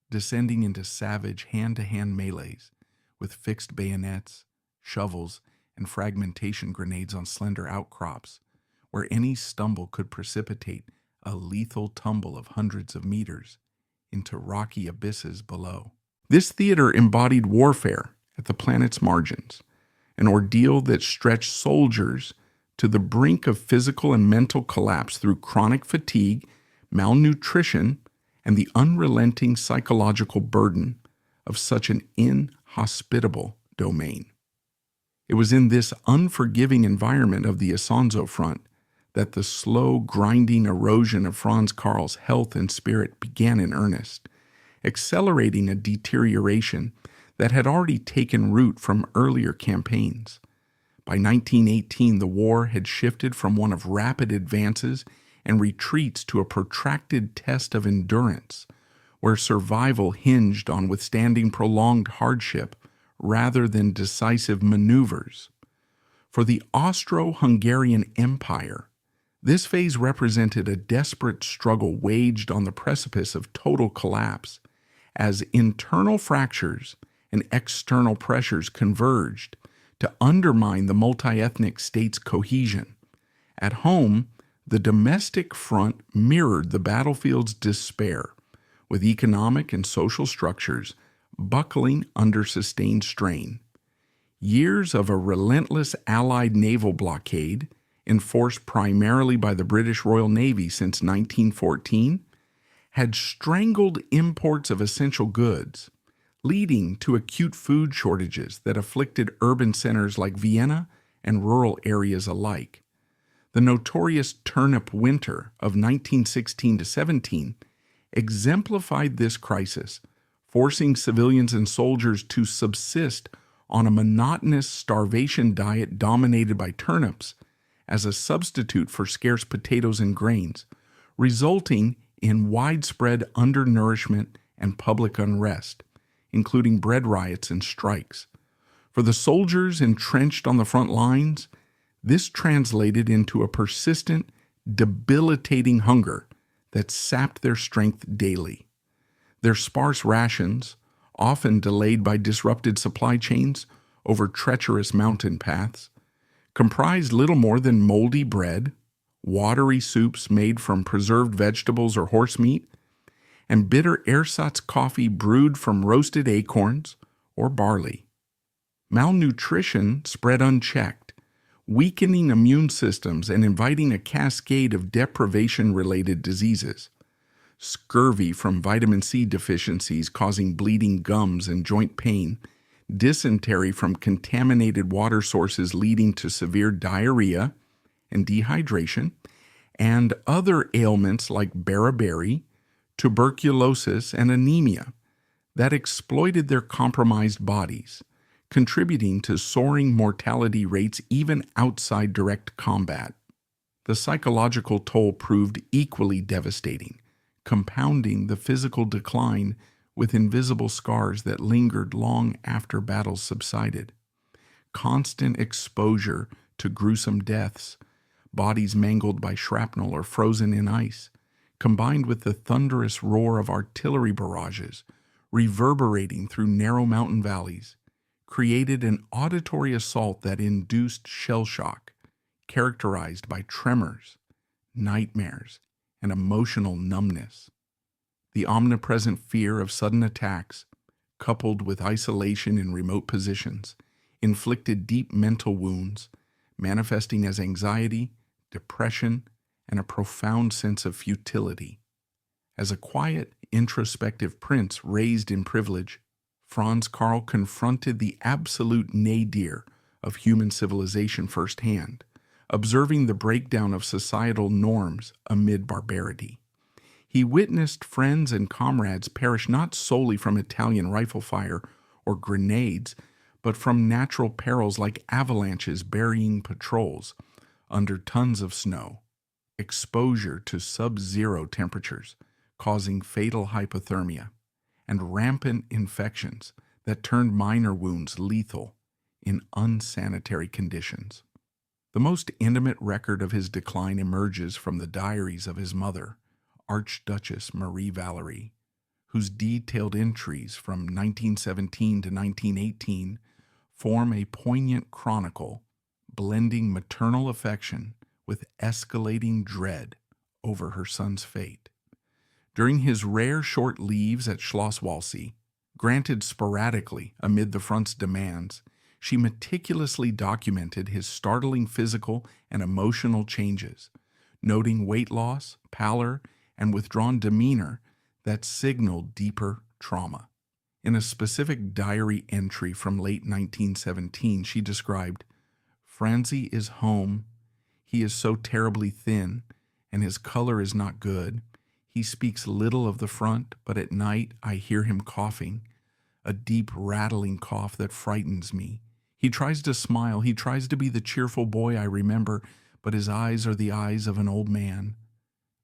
descending into savage hand-to-hand melees with fixed bayonets, shovels, and fragmentation grenades on slender outcrops, where any stumble could precipitate a lethal tumble of hundreds of meters into rocky abysses below. This theater embodied warfare at the planet's margins, an ordeal that stretched soldiers to the brink of physical and mental collapse through chronic fatigue, malnutrition, and the unrelenting psychological burden of such an inhospitable domain. It was in this unforgiving environment of the Isonzo front that the slow, grinding erosion of Franz Karl's health and spirit began in earnest, accelerating a deterioration that had already taken root from earlier campaigns. By 1918, the war had shifted from one of rapid advances and retreats to a protracted test of endurance, where survival hinged on withstanding prolonged hardship rather than decisive maneuvers. For the Austro-Hungarian Empire, this phase represented a desperate struggle waged on the precipice of total collapse, as internal fractures and external pressures converged to undermine the multi-ethnic state's cohesion. At home, the domestic front mirrored the battlefield's despair, with economic and social structures buckling under sustained strain. Years of a relentless Allied naval blockade, enforced primarily by the British Royal Navy since 1914, had strangled imports of essential goods, leading to acute food shortages that afflicted urban centers like Vienna and rural areas alike. The notorious Turnip Winter of 1916 to 17 exemplified this crisis, forcing civilians and soldiers to subsist on a monotonous starvation diet dominated by turnips as a substitute for scarce potatoes and grains, resulting in widespread undernourishment and public unrest, including bread riots and strikes. For the soldiers entrenched on the front lines, this translated into a persistent, debilitating hunger that sapped their strength daily. Their sparse rations, often delayed by disrupted supply chains over treacherous mountain paths, comprised little more than moldy bread, watery soups made from preserved vegetables or horse meat, and bitter ersatz coffee brewed from roasted acorns or barley. Malnutrition spread unchecked, weakening immune systems and inviting a cascade of deprivation-related diseases. Scurvy from vitamin C deficiencies causing bleeding gums and joint pain, dysentery from contaminated water sources leading to severe diarrhea and dehydration, and other ailments like beriberi, tuberculosis, and anemia that exploited their compromised bodies, contributing to soaring mortality rates even outside direct combat. The psychological toll proved equally devastating, compounding the physical decline with invisible scars that lingered long after battles subsided. Constant exposure to gruesome deaths, bodies mangled by shrapnel or frozen in ice, combined with the thunderous roar of artillery barrages reverberating through narrow mountain valleys, created an auditory assault that induced shell shock, characterized by tremors, nightmares, and emotional numbness. The omnipresent fear of sudden attacks, coupled with isolation in remote positions, inflicted deep mental wounds, manifesting as anxiety, depression, and a profound sense of futility. As a quiet, introspective prince raised in privilege, Franz Karl confronted the absolute nadir of human civilization firsthand, observing the breakdown of societal norms amid barbarity. He witnessed friends and comrades perish not solely from Italian rifle fire or grenades, but from natural perils like avalanches burying patrols under tons of snow, exposure to sub-zero temperatures causing fatal hypothermia, and rampant infections that turned minor wounds lethal in unsanitary conditions. The most intimate record of his decline emerges from the diaries of his mother, Archduchess Marie Valerie, whose detailed entries from 1917 to 1918 form a poignant chronicle blending maternal affection with escalating dread over her son's fate. During his rare short leaves at Schloss Walsee, granted sporadically amid the front's demands, she meticulously documented his startling physical and emotional changes, noting weight loss, pallor, and withdrawn demeanor that signaled deeper trauma. In a specific diary entry from late 1917, she described, "Franzi is home. He is so terribly thin, and his color is not good. He speaks little of the front, but at night I hear him coughing, a deep rattling cough that frightens me. He tries to smile, he tries to be the cheerful boy I remember, but his eyes are the eyes of an old man.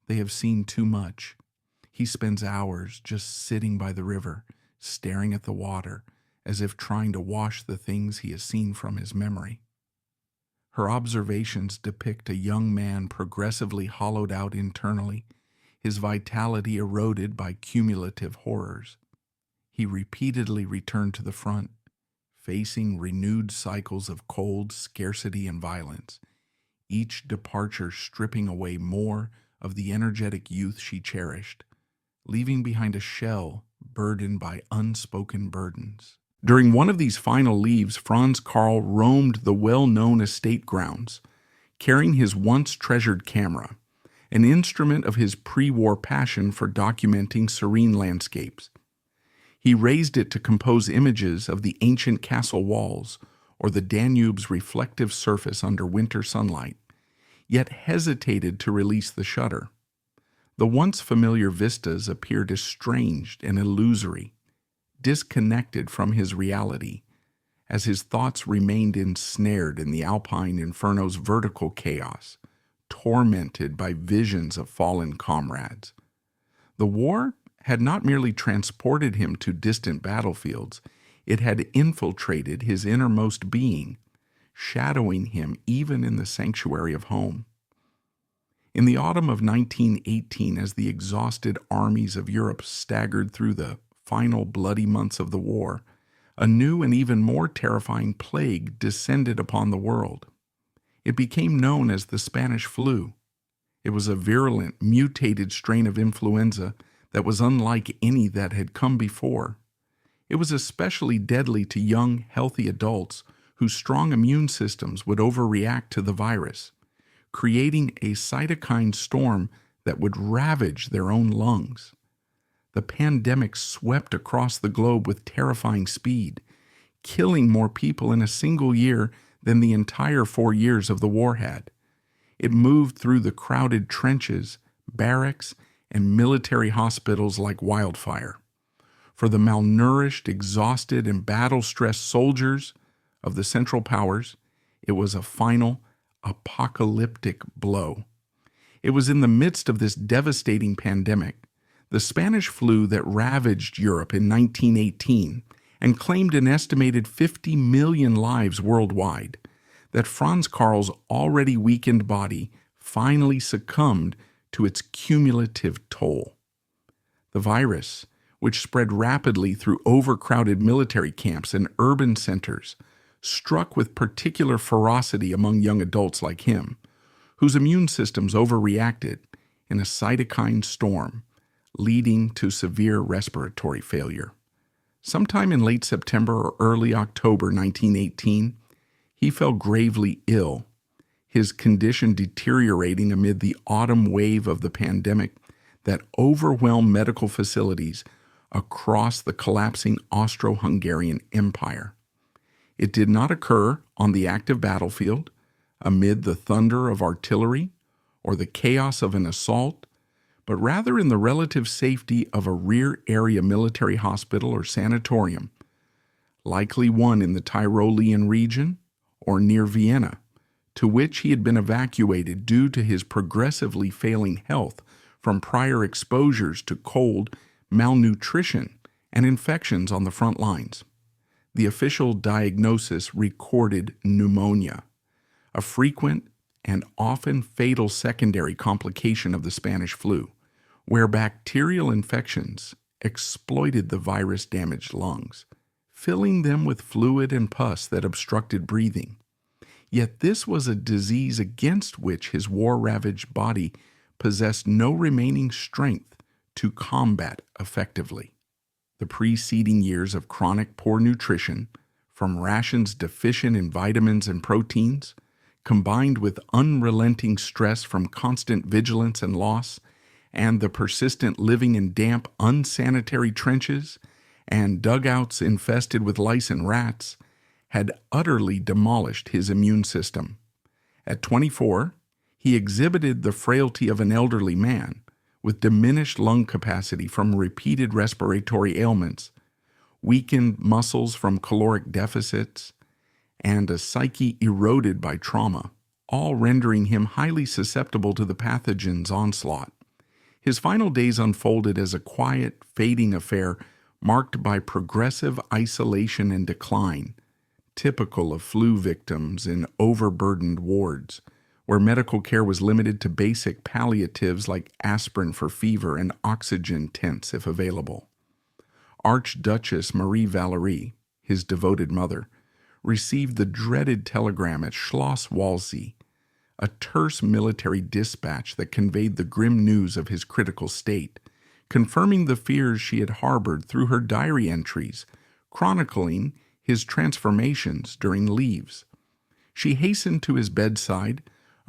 They have seen too much. He spends hours just sitting by the river, staring at the water, as if trying to wash the things he has seen from his memory." Her observations depict a young man progressively hollowed out internally, his vitality eroded by cumulative horrors. He repeatedly returned to the front, facing renewed cycles of cold, scarcity, and violence, each departure stripping away more of the energetic youth she cherished, leaving behind a shell burdened by unspoken burdens. During one of these final leaves, Franz Karl roamed the well-known estate grounds, carrying his once treasured camera, an instrument of his pre-war passion for documenting serene landscapes. He raised it to compose images of the ancient castle walls or the Danube's reflective surface under winter sunlight, yet hesitated to release the shutter. The once familiar vistas appeared estranged and illusory, disconnected from his reality, as his thoughts remained ensnared in the alpine inferno's vertical chaos, tormented by visions of fallen comrades. The war had not merely transported him to distant battlefields, it had infiltrated his innermost being, shadowing him even in the sanctuary of home. In the autumn of 1918, as the exhausted armies of Europe staggered through the final bloody months of the war, a new and even more terrifying plague descended upon the world. It became known as the Spanish flu. It was a virulent, mutated strain of influenza that was unlike any that had come before. It was especially deadly to young, healthy adults whose strong immune systems would overreact to the virus, creating a cytokine storm that would ravage their own lungs. The pandemic swept across the globe with terrifying speed, killing more people in a single year than the entire 4 years of the war had. It moved through the crowded trenches, barracks, and military hospitals like wildfire. For the malnourished, exhausted, and battle-stressed soldiers of the Central Powers, it was a final, apocalyptic blow. It was in the midst of this devastating pandemic, the Spanish flu that ravaged Europe in 1918 and claimed an estimated 50 million lives worldwide, that Franz Karl's already weakened body finally succumbed to its cumulative toll. The virus, which spread rapidly through overcrowded military camps and urban centers, struck with particular ferocity among young adults like him, whose immune systems overreacted in a cytokine storm, leading to severe respiratory failure. Sometime in late September or early October 1918, he fell gravely ill, his condition deteriorating amid the autumn wave of the pandemic that overwhelmed medical facilities across the collapsing Austro-Hungarian Empire. It did not occur on the active battlefield, amid the thunder of artillery or the chaos of an assault, but rather in the relative safety of a rear-area military hospital or sanatorium, likely one in the Tyrolean region or near Vienna, to which he had been evacuated due to his progressively failing health from prior exposures to cold, malnutrition, and infections on the front lines. The official diagnosis recorded pneumonia, a frequent and often fatal secondary complication of the Spanish flu, where bacterial infections exploited the virus-damaged lungs, filling them with fluid and pus that obstructed breathing. Yet this was a disease against which his war-ravaged body possessed no remaining strength to combat effectively. The preceding years of chronic poor nutrition, from rations deficient in vitamins and proteins, combined with unrelenting stress from constant vigilance and loss, and the persistent living in damp, unsanitary trenches and dugouts infested with lice and rats, had utterly demolished his immune system. At 24, he exhibited the frailty of an elderly man, with diminished lung capacity from repeated respiratory ailments, weakened muscles from caloric deficits, and a psyche eroded by trauma, all rendering him highly susceptible to the pathogen's onslaught. His final days unfolded as a quiet, fading affair marked by progressive isolation and decline, typical of flu victims in overburdened wards, where medical care was limited to basic palliatives like aspirin for fever and oxygen tents if available. Archduchess Marie Valerie, his devoted mother, received the dreaded telegram at Schloss Walsee, a terse military dispatch that conveyed the grim news of his critical state, confirming the fears she had harbored through her diary entries, chronicling his transformations during leaves. She hastened to his bedside,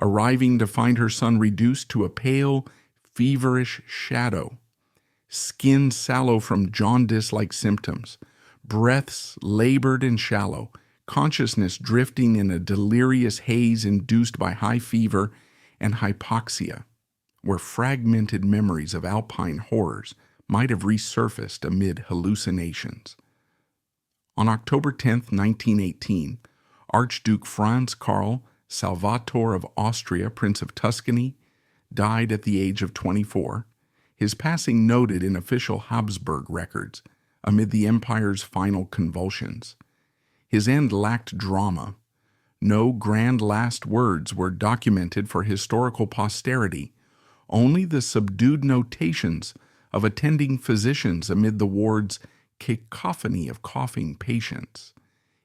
arriving to find her son reduced to a pale, feverish shadow, skin sallow from jaundice-like symptoms, breaths labored and shallow, consciousness drifting in a delirious haze induced by high fever, and hypoxia, where fragmented memories of alpine horrors might have resurfaced amid hallucinations. On October 10, 1918, Archduke Franz Karl Salvator of Austria, Prince of Tuscany, died at the age of 24, his passing noted in official Habsburg records amid the empire's final convulsions. His end lacked drama. No grand last words were documented for historical posterity, only the subdued notations of attending physicians amid the ward's cacophony of coughing patients.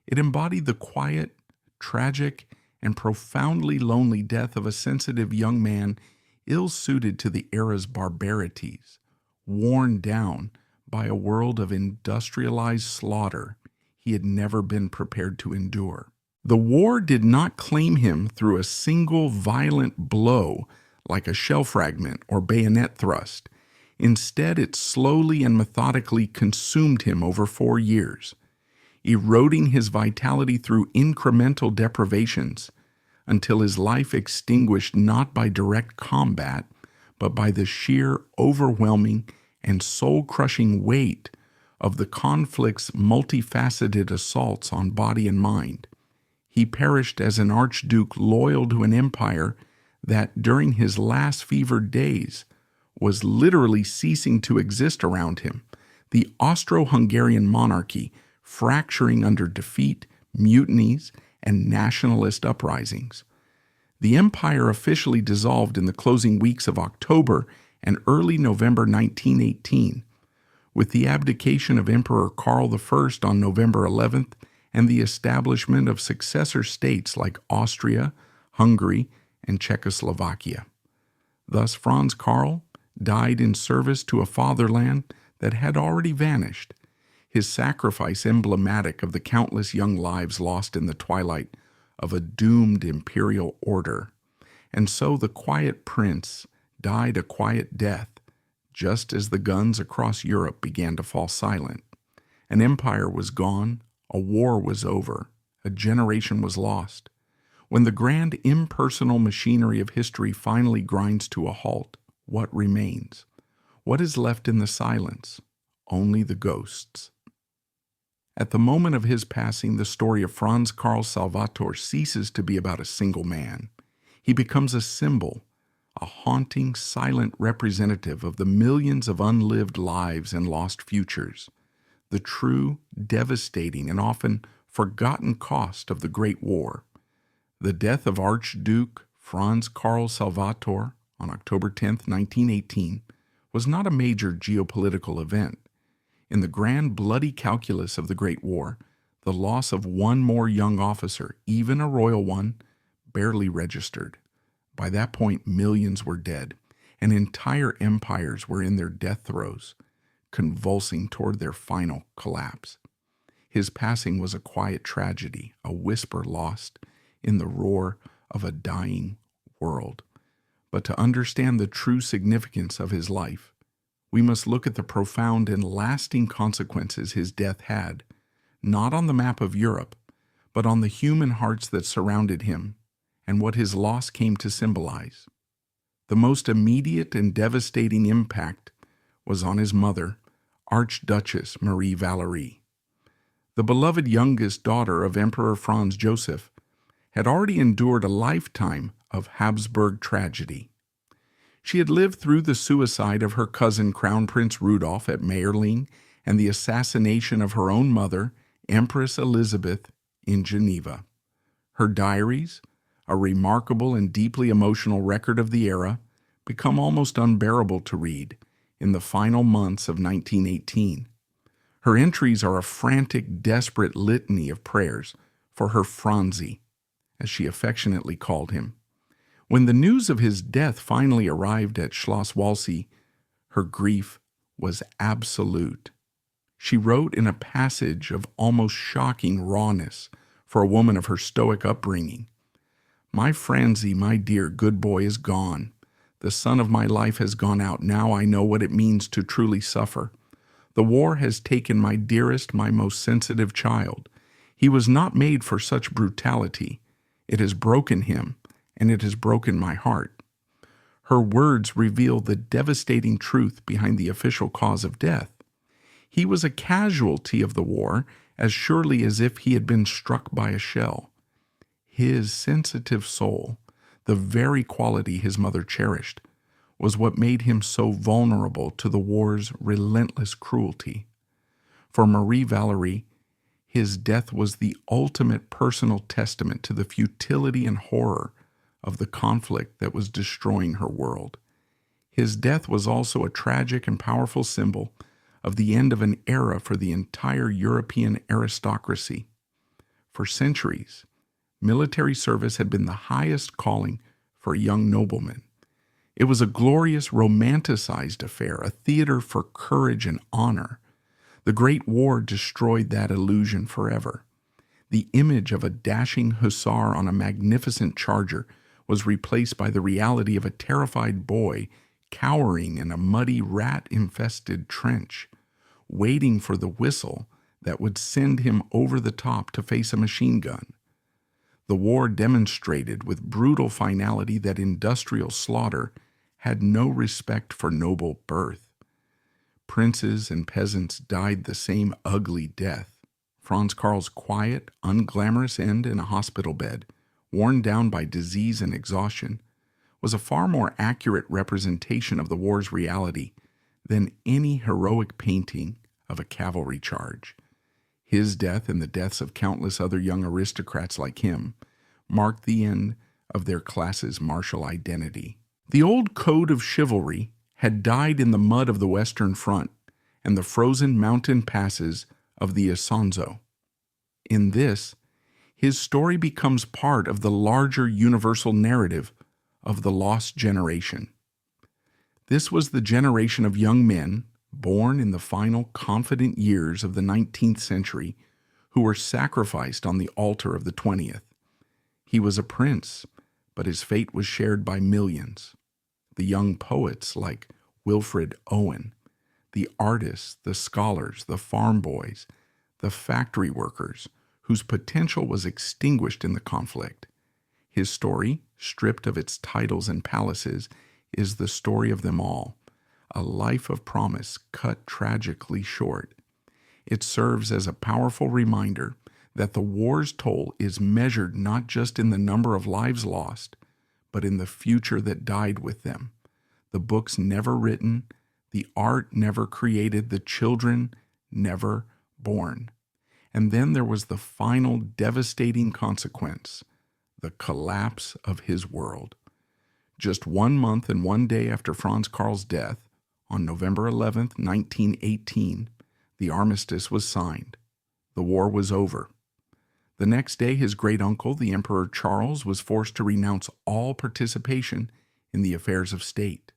It embodied the quiet, tragic, and profoundly lonely death of a sensitive young man ill-suited to the era's barbarities, worn down by a world of industrialized slaughter he had never been prepared to endure. The war did not claim him through a single violent blow like a shell fragment or bayonet thrust. Instead, it slowly and methodically consumed him over 4 years, eroding his vitality through incremental deprivations until his life extinguished not by direct combat, but by the sheer, overwhelming, and soul-crushing weight of the conflict's multifaceted assaults on body and mind. He perished as an archduke loyal to an empire that, during his last fevered days, was literally ceasing to exist around him, the Austro-Hungarian monarchy fracturing under defeat, mutinies, and nationalist uprisings. The empire officially dissolved in the closing weeks of October and early November 1918, with the abdication of Emperor Karl I on November 11th and the establishment of successor states like Austria, Hungary, and Czechoslovakia. Thus, Franz Karl died in service to a fatherland that had already vanished, his sacrifice emblematic of the countless young lives lost in the twilight of a doomed imperial order. And so the quiet prince died a quiet death, just as the guns across Europe began to fall silent. An empire was gone, a war was over, a generation was lost. When the grand impersonal machinery of history finally grinds to a halt, what remains? What is left in the silence? Only the ghosts. At the moment of his passing, the story of Franz Karl Salvator ceases to be about a single man. He becomes a symbol, a haunting, silent representative of the millions of unlived lives and lost futures, the true, devastating, and often forgotten cost of the Great War. The death of Archduke Franz Karl Salvator on October 10, 1918, was not a major geopolitical event. In the grand bloody calculus of the Great War, the loss of one more young officer, even a royal one, barely registered. By that point, millions were dead, and entire empires were in their death throes, convulsing toward their final collapse. His passing was a quiet tragedy, a whisper lost in the roar of a dying world. But to understand the true significance of his life, we must look at the profound and lasting consequences his death had, not on the map of Europe, but on the human hearts that surrounded him, and what his loss came to symbolize. The most immediate and devastating impact was on his mother, Archduchess Marie Valerie. The beloved youngest daughter of Emperor Franz Joseph had already endured a lifetime of Habsburg tragedy. She had lived through the suicide of her cousin Crown Prince Rudolf at Mayerling and the assassination of her own mother, Empress Elizabeth, in Geneva. Her diaries, a remarkable and deeply emotional record of the era, become almost unbearable to read in the final months of 1918. Her entries are a frantic, desperate litany of prayers for her Franzi, as she affectionately called him. When the news of his death finally arrived at Schloss Walsee, her grief was absolute. She wrote in a passage of almost shocking rawness for a woman of her stoic upbringing, "My Franzi, my dear good boy, is gone. The sun of my life has gone out. Now I know what it means to truly suffer. The war has taken my dearest, my most sensitive child. He was not made for such brutality. It has broken him, and it has broken my heart. Her words reveal the devastating truth behind the official cause of death. He was a casualty of the war as surely as if he had been struck by a shell. His sensitive soul, the very quality his mother cherished, was what made him so vulnerable to the war's relentless cruelty. For Marie Valerie, his death was the ultimate personal testament to the futility and horror of the conflict that was destroying her world. His death was also a tragic and powerful symbol of the end of an era for the entire European aristocracy. For centuries, military service had been the highest calling for a young nobleman. It was a glorious, romanticized affair, a theater for courage and honor. The Great War destroyed that illusion forever. The image of a dashing hussar on a magnificent charger was replaced by the reality of a terrified boy cowering in a muddy, rat-infested trench, waiting for the whistle that would send him over the top to face a machine gun. The war demonstrated with brutal finality that industrial slaughter had no respect for noble birth. Princes and peasants died the same ugly death. Franz Karl's quiet, unglamorous end in a hospital bed, worn down by disease and exhaustion, was a far more accurate representation of the war's reality than any heroic painting of a cavalry charge. His death and the deaths of countless other young aristocrats like him marked the end of their class's martial identity. The old code of chivalry had died in the mud of the Western Front and the frozen mountain passes of the Isonzo. In this, his story becomes part of the larger universal narrative of the lost generation. This was the generation of young men born in the final confident years of the 19th century who were sacrificed on the altar of the 20th. He was a prince, but his fate was shared by millions. The young poets like Wilfred Owen, the artists, the scholars, the farm boys, the factory workers, whose potential was extinguished in the conflict. His story, stripped of its titles and palaces, is the story of them all, a life of promise cut tragically short. It serves as a powerful reminder that the war's toll is measured not just in the number of lives lost, but in the future that died with them. The books never written, the art never created, the children never born. And then there was the final devastating consequence, the collapse of his world. Just 1 month and 1 day after Franz Karl's death, on November 11th, 1918, the armistice was signed. The war was over. The next day, his great-uncle, the Emperor Charles, was forced to renounce all participation in the affairs of state.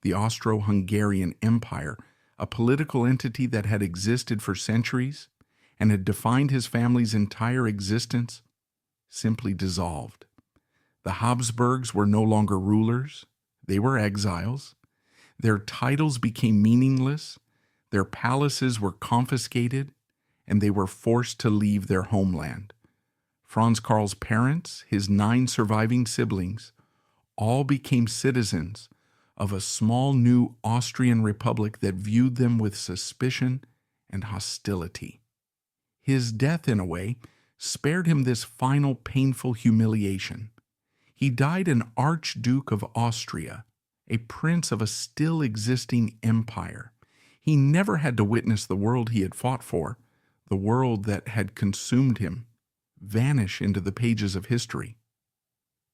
The Austro-Hungarian Empire, a political entity that had existed for centuries and had defined his family's entire existence, simply dissolved. The Habsburgs were no longer rulers. They were exiles. Their titles became meaningless. Their palaces were confiscated, and they were forced to leave their homeland. Franz Karl's parents, his 9 surviving siblings, all became citizens of a small new Austrian republic that viewed them with suspicion and hostility. His death, in a way, spared him this final painful humiliation. He died an Archduke of Austria, a prince of a still existing empire. He never had to witness the world he had fought for, the world that had consumed him, vanish into the pages of history.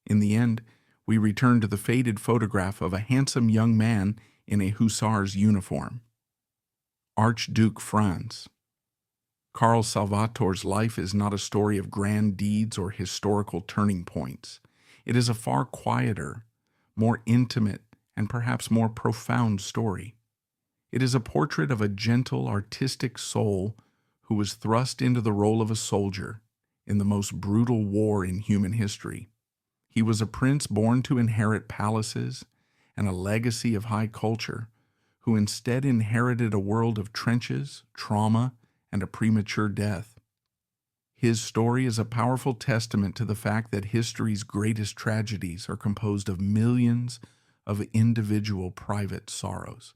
In the end, we return to the faded photograph of a handsome young man in a hussar's uniform. Archduke Franz. Karl Salvator's life is not a story of grand deeds or historical turning points. It is a far quieter, more intimate, and perhaps more profound story. It is a portrait of a gentle, artistic soul who was thrust into the role of a soldier in the most brutal war in human history. He was a prince born to inherit palaces and a legacy of high culture, who instead inherited a world of trenches, trauma, and a premature death. His story is a powerful testament to the fact that history's greatest tragedies are composed of millions of individual private sorrows.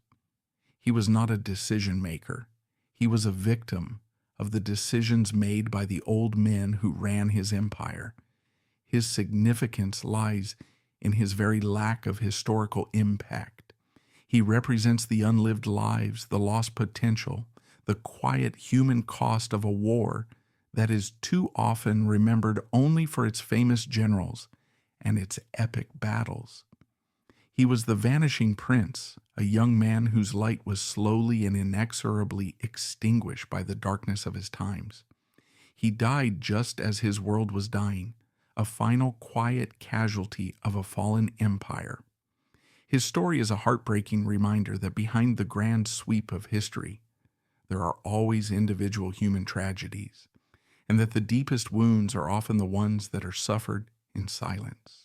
He was not a decision maker. He was a victim of the decisions made by the old men who ran his empire. His significance lies in his very lack of historical impact. He represents the unlived lives, the lost potential, the quiet human cost of a war that is too often remembered only for its famous generals and its epic battles. He was the Vanishing Prince, a young man whose light was slowly and inexorably extinguished by the darkness of his times. He died just as his world was dying, a final quiet casualty of a fallen empire. His story is a heartbreaking reminder that behind the grand sweep of history, there are always individual human tragedies, and that the deepest wounds are often the ones that are suffered in silence.